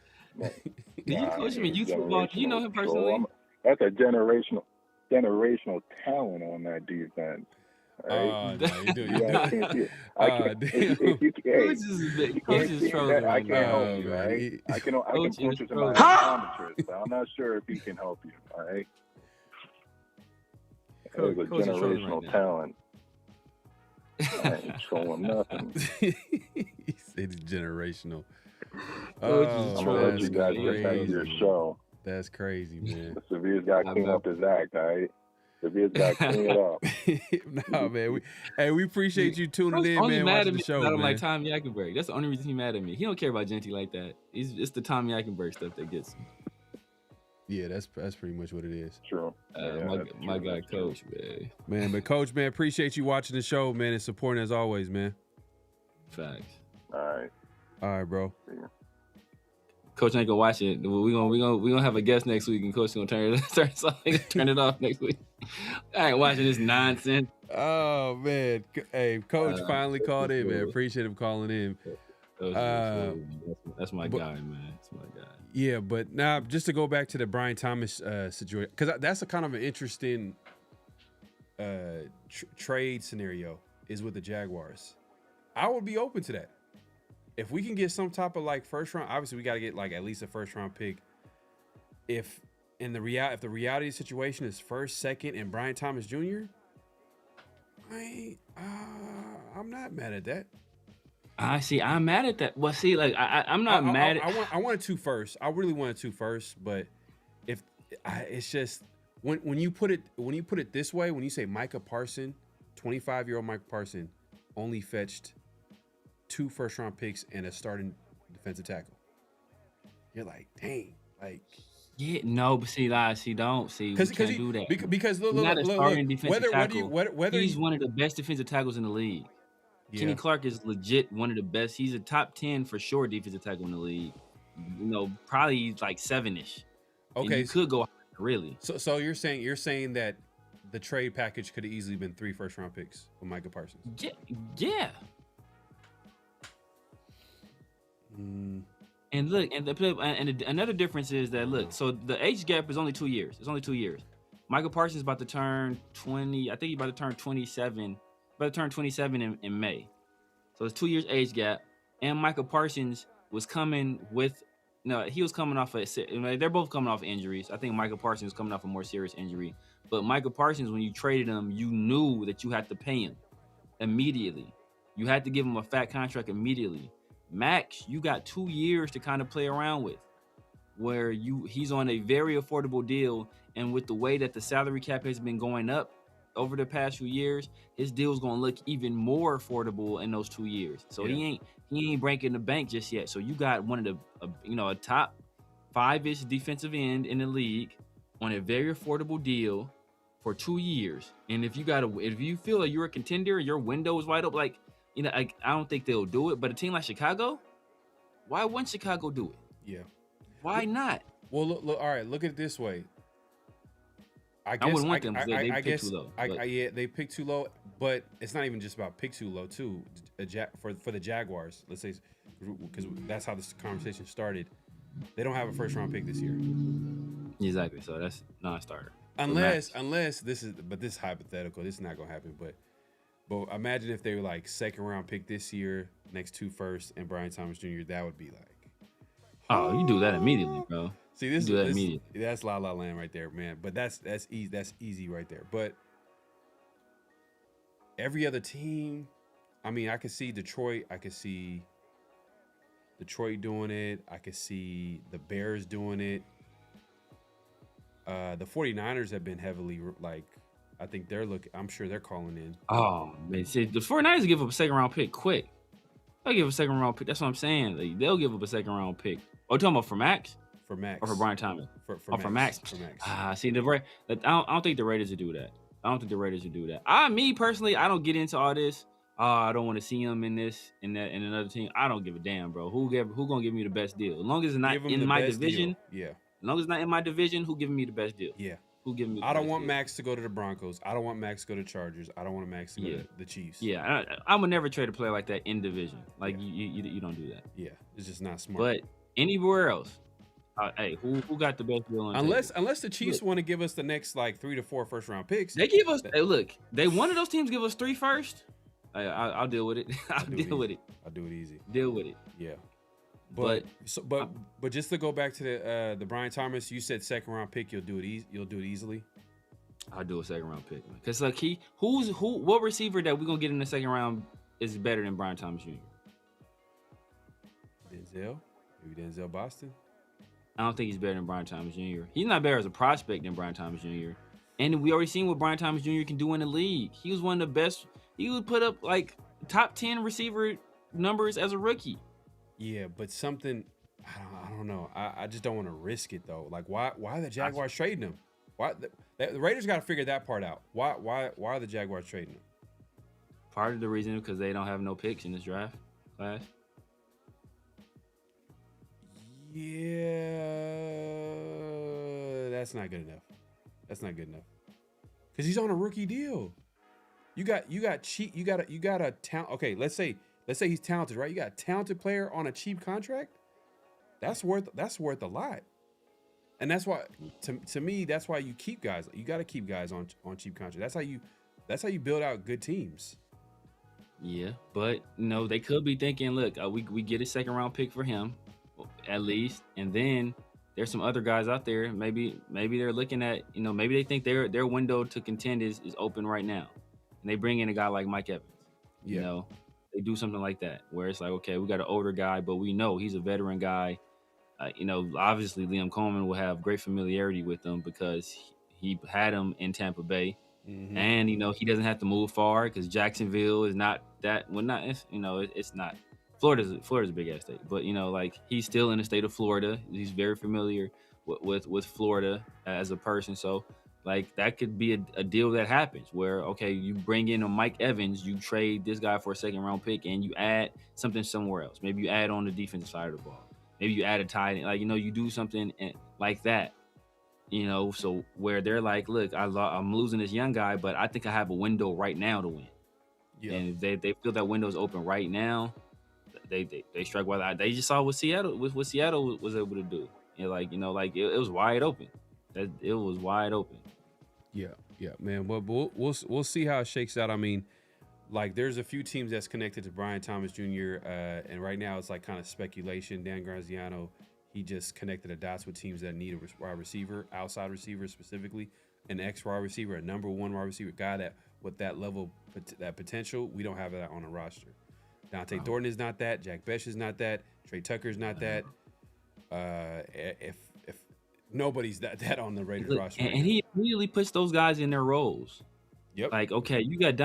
Speaker 3: Did you coach him in youth football? Do you know him personally?
Speaker 4: That's a generational talent on that defense. Right?
Speaker 2: No, you do.
Speaker 3: Coach is trolling.
Speaker 4: I can't help you, right? I can coach you to my optometrist, but I'm not sure if he can help you, all right? He's a generational talent. I ain't showing nothing.
Speaker 2: He said he's generational.
Speaker 4: I'm gonna let you guys get back to your show.
Speaker 2: That's crazy, man.
Speaker 4: Severe's got to clean up his act, all right? Severe's got to clean it up.
Speaker 2: No, man. We appreciate you tuning in, man. Watching the show, man.
Speaker 3: I don't like Tommy Eichenberg. That's the only reason he's mad at me. He don't care about Genty like that. It's the Tommy Eichenberg stuff that gets him.
Speaker 2: Yeah, that's pretty much what it is.
Speaker 4: True.
Speaker 3: My guy, Coach, man.
Speaker 2: But Coach, man, appreciate you watching the show, man, and supporting as always, man.
Speaker 3: Facts.
Speaker 4: All right.
Speaker 2: All right, bro.
Speaker 3: Coach ain't gonna watch it. We gonna have a guest next week, and Coach gonna turn it off next week. I ain't watching this nonsense.
Speaker 2: Oh man, hey, Coach finally called in, man. Appreciate him calling in.
Speaker 3: That's my guy, man. That's my guy.
Speaker 2: Yeah, but now just to go back to the Brian Thomas situation, because that's a kind of an interesting trade scenario is with the Jaguars. I would be open to that. If we can get some type of like first round, obviously we got to get like at least a first round pick. If the reality situation is first, second, and Brian Thomas Jr., I'm not mad at that.
Speaker 3: I'm mad at that. Well, see, like I'm not mad at.
Speaker 2: I wanted 2 first. I really wanted 2 first, but it's just when you put it this way, when you say Micah Parsons, 25-year-old Micah Parsons only fetched 2 first-round picks and a starting defensive tackle, you're like, dang, like.
Speaker 3: Yeah, no, but don't we can't do that.
Speaker 2: Because look, whether
Speaker 3: he's one of the best defensive tackles in the league. Yeah. Kenny Clark is legit one of the best. He's a top 10 for sure defensive tackle in the league. Probably like 7-ish.
Speaker 2: Okay,
Speaker 3: and you could go really.
Speaker 2: So you're saying that the trade package could have easily been 3 first-round picks for Micah Parsons.
Speaker 3: Yeah. And look, another difference is that so the age gap is only 2 years. It's only 2 years. Michael Parsons is about to turn 20. I think he's about to turn 27. About to turn 27 in May. So it's 2 years age gap. And Michael Parsons was coming he was coming off they're both coming off injuries. I think Michael Parsons was coming off a more serious injury. But Michael Parsons, when you traded him, you knew that you had to pay him immediately. You had to give him a fat contract immediately. Max, you got 2 years to kind of play around with, where he's on a very affordable deal, and with the way that the salary cap has been going up over the past few years, his deal is going to look even more affordable in those 2 years. So he ain't breaking the bank just yet. So you got one of the a top 5-ish defensive end in the league on a very affordable deal for 2 years. And if you feel like you're a contender, your window is wide open, like. I don't think they'll do it, but a team like Chicago, why wouldn't Chicago do it?
Speaker 2: Yeah.
Speaker 3: Why not?
Speaker 2: Well, look. All right, look at it this way. I
Speaker 3: wouldn't want them. They pick too low.
Speaker 2: They pick too low, but it's not even just about pick too low too. For the Jaguars, let's say, because that's how this conversation started. They don't have a first round pick this year.
Speaker 3: Exactly. So that's non-starter.
Speaker 2: Unless this is hypothetical. This is not gonna happen, But imagine if they were like second round pick this year, next 2 first, and Brian Thomas Jr. That would be like,
Speaker 3: oh, you do that immediately, bro.
Speaker 2: See, that's La La Land right there, man. But that's easy. That's easy right there. But every other team, I mean, I could see Detroit. I could see Detroit doing it. I could see the Bears doing it. The 49ers have been heavily like. I think I'm sure they're calling in.
Speaker 3: Oh, man. See, the 49ers give up a second round pick quick. They'll give a second round pick. That's what I'm saying. Like, they'll give up a second round pick. Oh, talking about for Max?
Speaker 2: For Max.
Speaker 3: Or for Brian Thomas?
Speaker 2: For
Speaker 3: Max.
Speaker 2: For Max.
Speaker 3: See, I don't think the Raiders would do that. Me personally, I don't get into all this. I don't want to see him in this, in that, in another team. I don't give a damn, bro. Who gonna give me the best deal? As long as it's not in my division.
Speaker 2: Deal. Yeah.
Speaker 3: As long as it's not in my division, who giving me the best deal?
Speaker 2: Yeah.
Speaker 3: I
Speaker 2: don't want Max to go to the Broncos. I don't want Max to go to Chargers. I don't want Max to go to the Chiefs.
Speaker 3: Yeah, I would never trade a player like that in division. Like you don't do that.
Speaker 2: Yeah, it's just not smart.
Speaker 3: But anywhere else, hey, who got the best deal?
Speaker 2: Unless the Chiefs want to give us the next like 3 to 4 first round picks,
Speaker 3: they give us. Hey, look, one of those teams give us 3 first. I'll deal with it. I'll deal with it.
Speaker 2: I'll do it easy.
Speaker 3: Deal with it.
Speaker 2: Yeah. But just to go back to the Brian Thomas, you said second round pick. You'll do it easily.
Speaker 3: I'll do a second round pick, man. Cause like what receiver that we're gonna get in the second round is better than Brian Thomas Jr.
Speaker 2: Denzel, maybe Denzel Boston.
Speaker 3: I don't think he's better than Brian Thomas Jr. He's not better as a prospect than Brian Thomas Jr. And we already seen what Brian Thomas Jr. can do in the league. He was one of the best. He would put up like top 10 receiver numbers as a rookie.
Speaker 2: Yeah, but something I don't know. I just don't want to risk it though. Like why are the Jaguars trading him? Why the Raiders got to figure that part out. Why are the Jaguars trading him?
Speaker 3: Part of the reason because they don't have no picks in this draft class.
Speaker 2: Yeah, that's not good enough. That's not good enough. Because he's on a rookie deal. You got cheap. You got a talent. Okay, let's say he's talented, right? You got a talented player on a cheap contract. That's worth a lot. And that's why, to me, that's why you keep guys. You got to keep guys on cheap contracts. That's how you build out good teams.
Speaker 3: Yeah, but they could be thinking, look, we get a second round pick for him, at least, and then there's some other guys out there. Maybe they're looking at, maybe they think their window to contend is open right now, and they bring in a guy like Mike Evans.
Speaker 2: Yeah.
Speaker 3: They do something like that where it's like, okay, we got an older guy, but we know he's a veteran guy. Obviously Liam Coleman will have great familiarity with them because he had him in Tampa Bay. Mm-hmm. And, he doesn't have to move far because Jacksonville is not that, it's not. Florida's a big ass state, but, he's still in the state of Florida. He's very familiar with Florida as a person. So, that could be a deal that happens where, okay, you bring in a Mike Evans, you trade this guy for a second round pick, and you add something somewhere else. Maybe you add on the defensive side of the ball. Maybe you add a tight end, you do something like that, so where they're like, look, I'm losing this young guy, but I think I have a window right now to win. Yeah. And if they feel that window's open right now, they strike while they just saw what Seattle was able to do. And it was wide open. It was wide open.
Speaker 2: Yeah, man. Well, we'll see how it shakes out. I mean, there's a few teams that's connected to Brian Thomas Jr. And right now it's kind of speculation. Dan Graziano, he just connected the dots with teams that need a wide receiver, outside receiver specifically, an ex-wide receiver, a number one wide receiver, guy that with that level, that potential, we don't have that on the roster. Dante Thornton is not that. Jack Besh is not that. Trey Tucker is not that. If nobody's that on the Raiders roster.
Speaker 3: And he immediately puts those guys in their roles.
Speaker 2: Yep.
Speaker 3: Okay, you got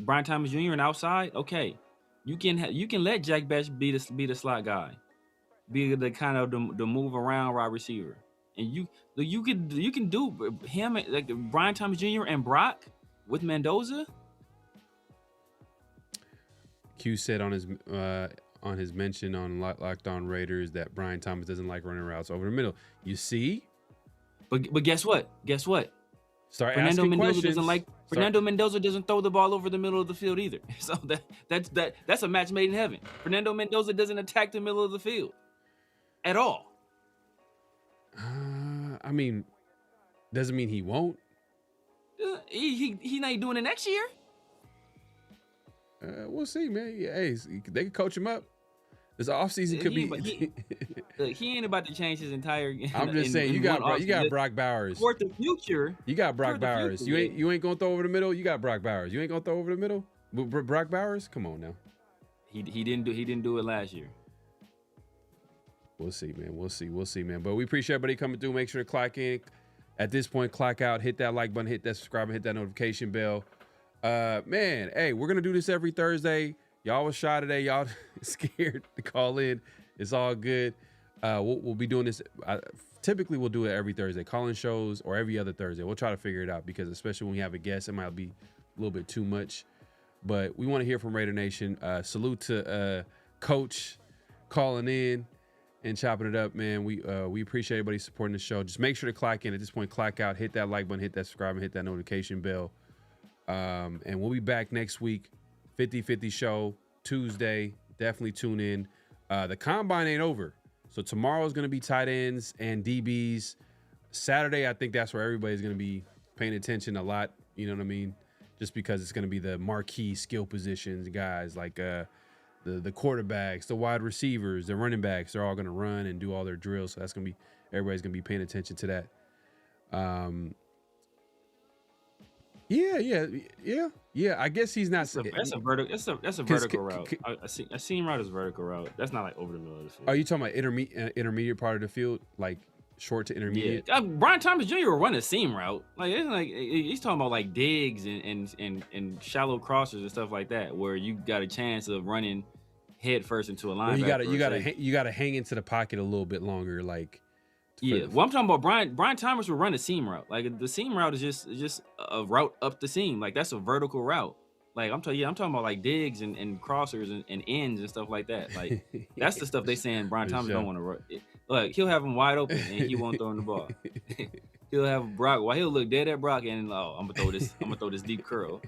Speaker 3: Brian Thomas Jr. on outside. Okay, you can let Jack Besh be the slot guy, be the kind of the move around wide receiver, and you can do him like Brian Thomas Jr. and Brock with Mendoza.
Speaker 2: Q said on his mention on Locked On Raiders that Brian Thomas doesn't like running routes over the middle. You see,
Speaker 3: but guess what? Fernando Mendoza doesn't throw the ball over the middle of the field either. So that's a match made in heaven. Fernando Mendoza doesn't attack the middle of the field at all.
Speaker 2: I mean, doesn't mean he won't.
Speaker 3: He's not doing it next year.
Speaker 2: We'll see, man. Hey, they can coach him up. This offseason could be.
Speaker 3: He ain't about to change his entire.
Speaker 2: I'm just saying, you got Brock Bowers.
Speaker 3: For the future,
Speaker 2: you got Brock Bowers. You ain't gonna throw over the middle. You got Brock Bowers. You ain't gonna throw over the middle. Brock Bowers, come on now.
Speaker 3: He didn't do it last year.
Speaker 2: We'll see, man. We'll see, man. But we appreciate everybody coming through. Make sure to clock in. At this point, clock out. Hit that like button. Hit that subscribe. And hit that notification bell. Man, hey, we're gonna do this every Thursday. Y'all was shy today. Y'all scared to call in. It's all good. We'll be doing this. Typically, we'll do it every Thursday. Call-in shows or every other Thursday. We'll try to figure it out because especially when we have a guest, it might be a little bit too much. But we want to hear from Raider Nation. Salute to Coach calling in and chopping it up, man. We appreciate everybody supporting the show. Just make sure to clock in. At this point, clock out. Hit that like button. Hit that subscribe. And hit that notification bell. And we'll be back next week. 50-50 show Tuesday. Definitely tune in. The combine ain't over. So tomorrow's going to be tight ends and DBs. Saturday, I think that's where everybody's going to be paying attention a lot. You know what I mean? Just because it's going to be the marquee skill positions, guys like the quarterbacks, the wide receivers, the running backs. They're all going to run and do all their drills. So that's going to be, everybody's going to be paying attention to that. Yeah. I guess he's not.
Speaker 3: That's a vertical route. A seam route is vertical route. That's not like over the middle of the field.
Speaker 2: Are you talking about intermediate part of the field, like short to intermediate?
Speaker 3: Yeah. Brian Thomas Jr. will run a seam route. Like it's like he's talking about like digs and shallow crossers and stuff like that, where you got a chance of running head first into a linebacker.
Speaker 2: Well, you gotta hang into the pocket a little bit longer, like.
Speaker 3: Yeah, well, I'm talking about Brian Thomas will run a seam route. Like the seam route is just a route up the seam. Like that's a vertical route. Like I'm talking about like digs and crossers and ends and stuff like that. Like that's the stuff they saying Brian Thomas don't want to run. Like he'll have him wide open and he won't throw him the ball. He'll have Brock. Well, he'll look dead at Brock and I'm gonna throw this deep curl.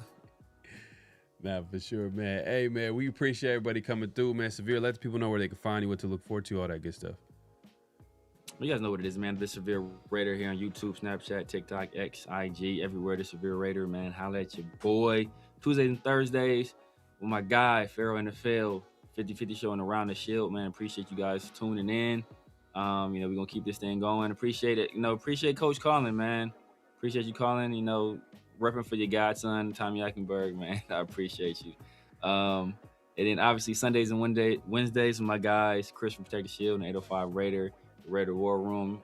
Speaker 2: Nah, for sure, man. Hey, man, we appreciate everybody coming through, man. Severe, let the people know where they can find you, what to look forward to, all that good stuff.
Speaker 3: You guys know what it is, man. The Severe Raider here on YouTube, Snapchat, TikTok, X, IG, everywhere. The Severe Raider, man. Holla at your boy. Tuesdays and Thursdays with my guy, PharoahNFL, 50-50 show and Around the Shield, man. Appreciate you guys tuning in. We're going to keep this thing going. Appreciate it. Appreciate Coach Colin, man. Appreciate you calling, repping for your godson, Tommy Eichenberg, man. I appreciate you. And then obviously Sundays and Wednesdays with my guys, Chris from Protect the Shield and 805 Raider. Raider War Room.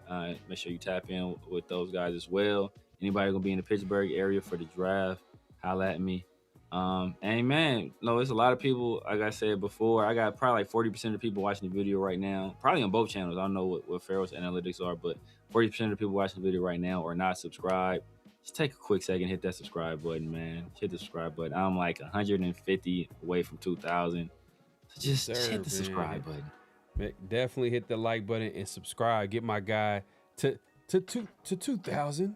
Speaker 3: Make sure you tap in with those guys as well. Anybody gonna be in the Pittsburgh area for the draft, holla at me. And man, it's a lot of people. Like I said before, I got probably like 40% of the people watching the video right now, probably on both channels. I don't know what Pharaoh's analytics are, but 40% of the people watching the video right now are not subscribed. Just take a quick second, hit that subscribe button, man. Hit the subscribe button. I'm like 150 away from 2,000. So just hit the subscribe button.
Speaker 2: Definitely hit the like button and subscribe. Get my guy to 2,000.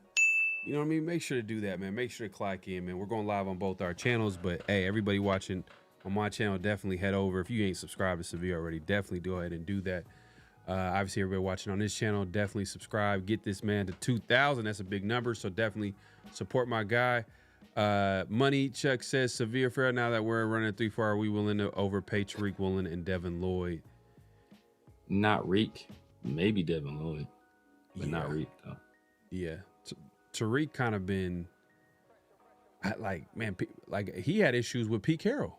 Speaker 2: You know what I mean? Make sure to do that, man. Make sure to clock in, man. We're going live on both our channels, but hey, everybody watching on my channel, definitely head over. If you ain't subscribed to Severe already, definitely go ahead and do that. Obviously, everybody watching on this channel, definitely subscribe. Get this man to 2,000. That's a big number, so definitely support my guy. Money Chuck says, Severe Pharaoh, now that we're running 3-4, are we willing to overpay Tariq Woolen and Devin Lloyd?
Speaker 3: Not Reek, maybe Devin Lloyd, but not Reek though.
Speaker 2: Yeah, Tariq kind of been he had issues with Pete Carroll.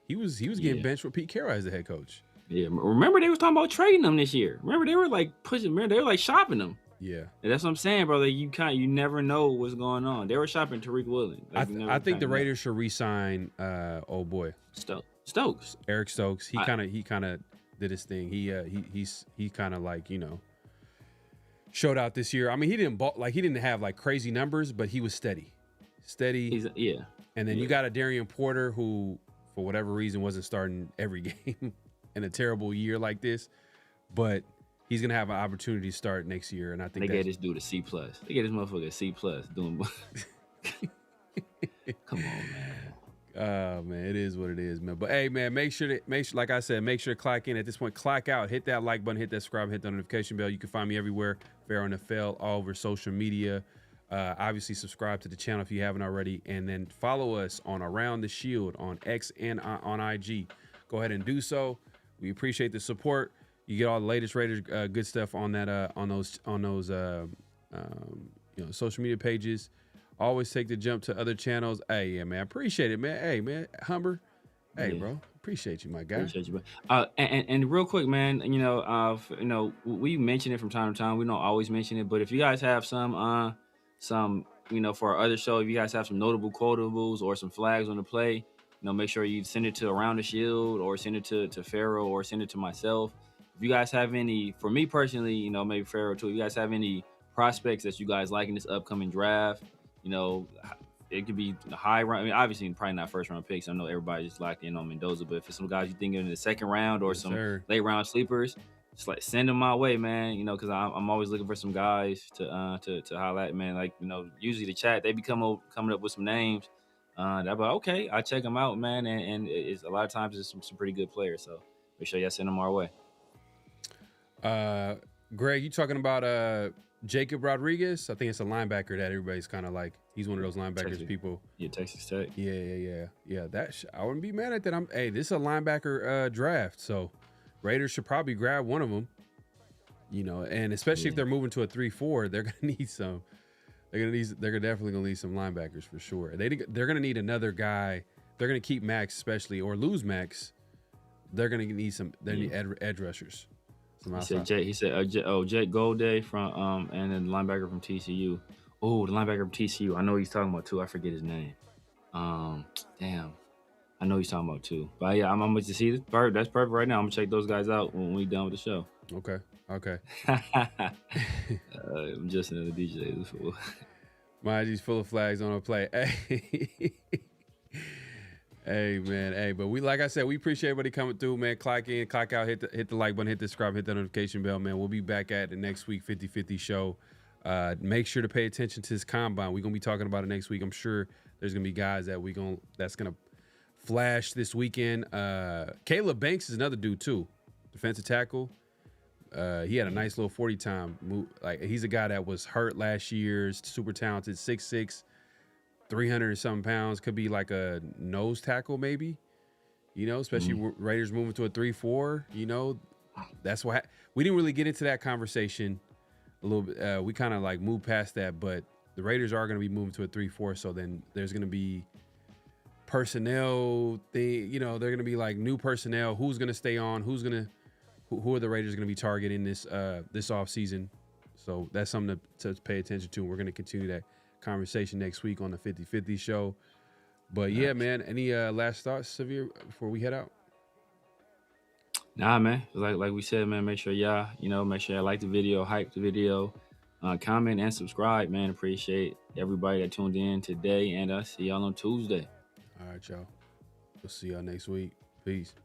Speaker 2: He was getting benched with Pete Carroll as the head coach.
Speaker 3: Yeah, remember they was talking about trading him this year. Remember they were like pushing. Remember they were like shopping him.
Speaker 2: Yeah,
Speaker 3: and that's what I'm saying, brother. You never know what's going on. They were shopping Tariq Woolen.
Speaker 2: I think the Raiders should re-sign old boy
Speaker 3: Stokes.
Speaker 2: Eric Stokes. He kind of did his thing. He kind of like showed out this year. I mean, he didn't have like crazy numbers, but he was steady. And then you got a Darian Porter who, for whatever reason, wasn't starting every game in a terrible year like this, but he's gonna have an opportunity to start next year. And I think
Speaker 3: they gave this dude a C+. They gave this motherfucker a C+ doing. Come on, man.
Speaker 2: Man, it is what it is, man. But hey, man, make sure, like I said, make sure to clock in at this point, clock out, hit that like button, hit that subscribe, hit the notification bell. You can find me everywhere, PharoahNFL, all over social media. Obviously, subscribe to the channel if you haven't already, and then follow us on Around the Shield on X and on IG. Go ahead and do so. We appreciate the support. You get all the latest Raiders good stuff on that on those social media pages. Always take the jump to other channels. Hey, yeah, man. Appreciate it, man. Hey, man. Humber. Hey, bro. Appreciate you, my guy.
Speaker 3: Appreciate you, bro. And real quick, man, we mention it from time to time. We don't always mention it, but if you guys have some, for our other show, if you guys have some notable quotables or some flags on the play, make sure you send it to Around the Shield or send it to Pharaoh or send it to myself. If you guys have any, for me personally, maybe Pharaoh too, if you guys have any prospects that you guys like in this upcoming draft, it could be a high round. I mean, obviously, probably not first round picks. I know everybody's just locked in on Mendoza, but if it's some guys you think in the second round or late round sleepers, just like send them my way, man. Because I'm always looking for some guys to highlight, man. Like usually the chat they be coming up with some names. That like okay, I check them out, man. And it's a lot of times it's some pretty good players. So make sure y'all send them our way.
Speaker 2: Greg, you talking about Jacob Rodriguez? I think it's a linebacker that everybody's kind of like. He's one of those linebackers people.
Speaker 3: Yeah, Texas Tech.
Speaker 2: Yeah. I wouldn't be mad at that. This is a linebacker draft, so Raiders should probably grab one of them. And especially if they're moving to a 3-4, they're gonna need some. They're definitely gonna need some linebackers for sure. They're gonna need another guy. They're gonna keep Maxx, especially, or lose Maxx. They're gonna need some. They need edge rushers.
Speaker 3: He said Jake Golday from and then the linebacker from TCU. Oh, the linebacker from TCU. I know he's talking about too. I forget his name. Damn. I know he's talking about too. But yeah, I'm gonna see this. That's perfect right now. I'm gonna check those guys out when we done with the show.
Speaker 2: Okay.
Speaker 3: I'm just another DJ. This fool.
Speaker 2: My IG's full of flags on a play. Hey. Hey man, hey, but we like I said, we appreciate everybody coming through, man. Clock in, clock out, hit the like button, hit the subscribe, hit the notification bell, man. We'll be back at the next week 50-50 show. Make sure to pay attention to this combine. We're gonna be talking about it next week. I'm sure there's gonna be guys that's gonna flash this weekend. Caleb Banks is another dude too, defensive tackle. He had a nice little 40 time. Like he's a guy that was hurt last year, super talented, 6'6". 300 and something pounds, could be like a nose tackle maybe, especially Raiders moving to a 3-4, that's what we didn't really get into that conversation a little bit. We kind of like moved past that, but the Raiders are going to be moving to a 3-4. So then there's going to be personnel thing, they're going to be like new personnel. Who's going to stay on? Who are the Raiders going to be targeting this off season? So that's something to pay attention to. We're going to continue that conversation next week on the 50-50 show. But yeah, man, any last thoughts, Severe, before we head out?
Speaker 3: Nah, man. Like we said, man, make sure y'all, make sure y'all like the video, hype the video, comment and subscribe, man. Appreciate everybody that tuned in today, and see y'all on Tuesday.
Speaker 2: All right, y'all. We'll see y'all next week. Peace.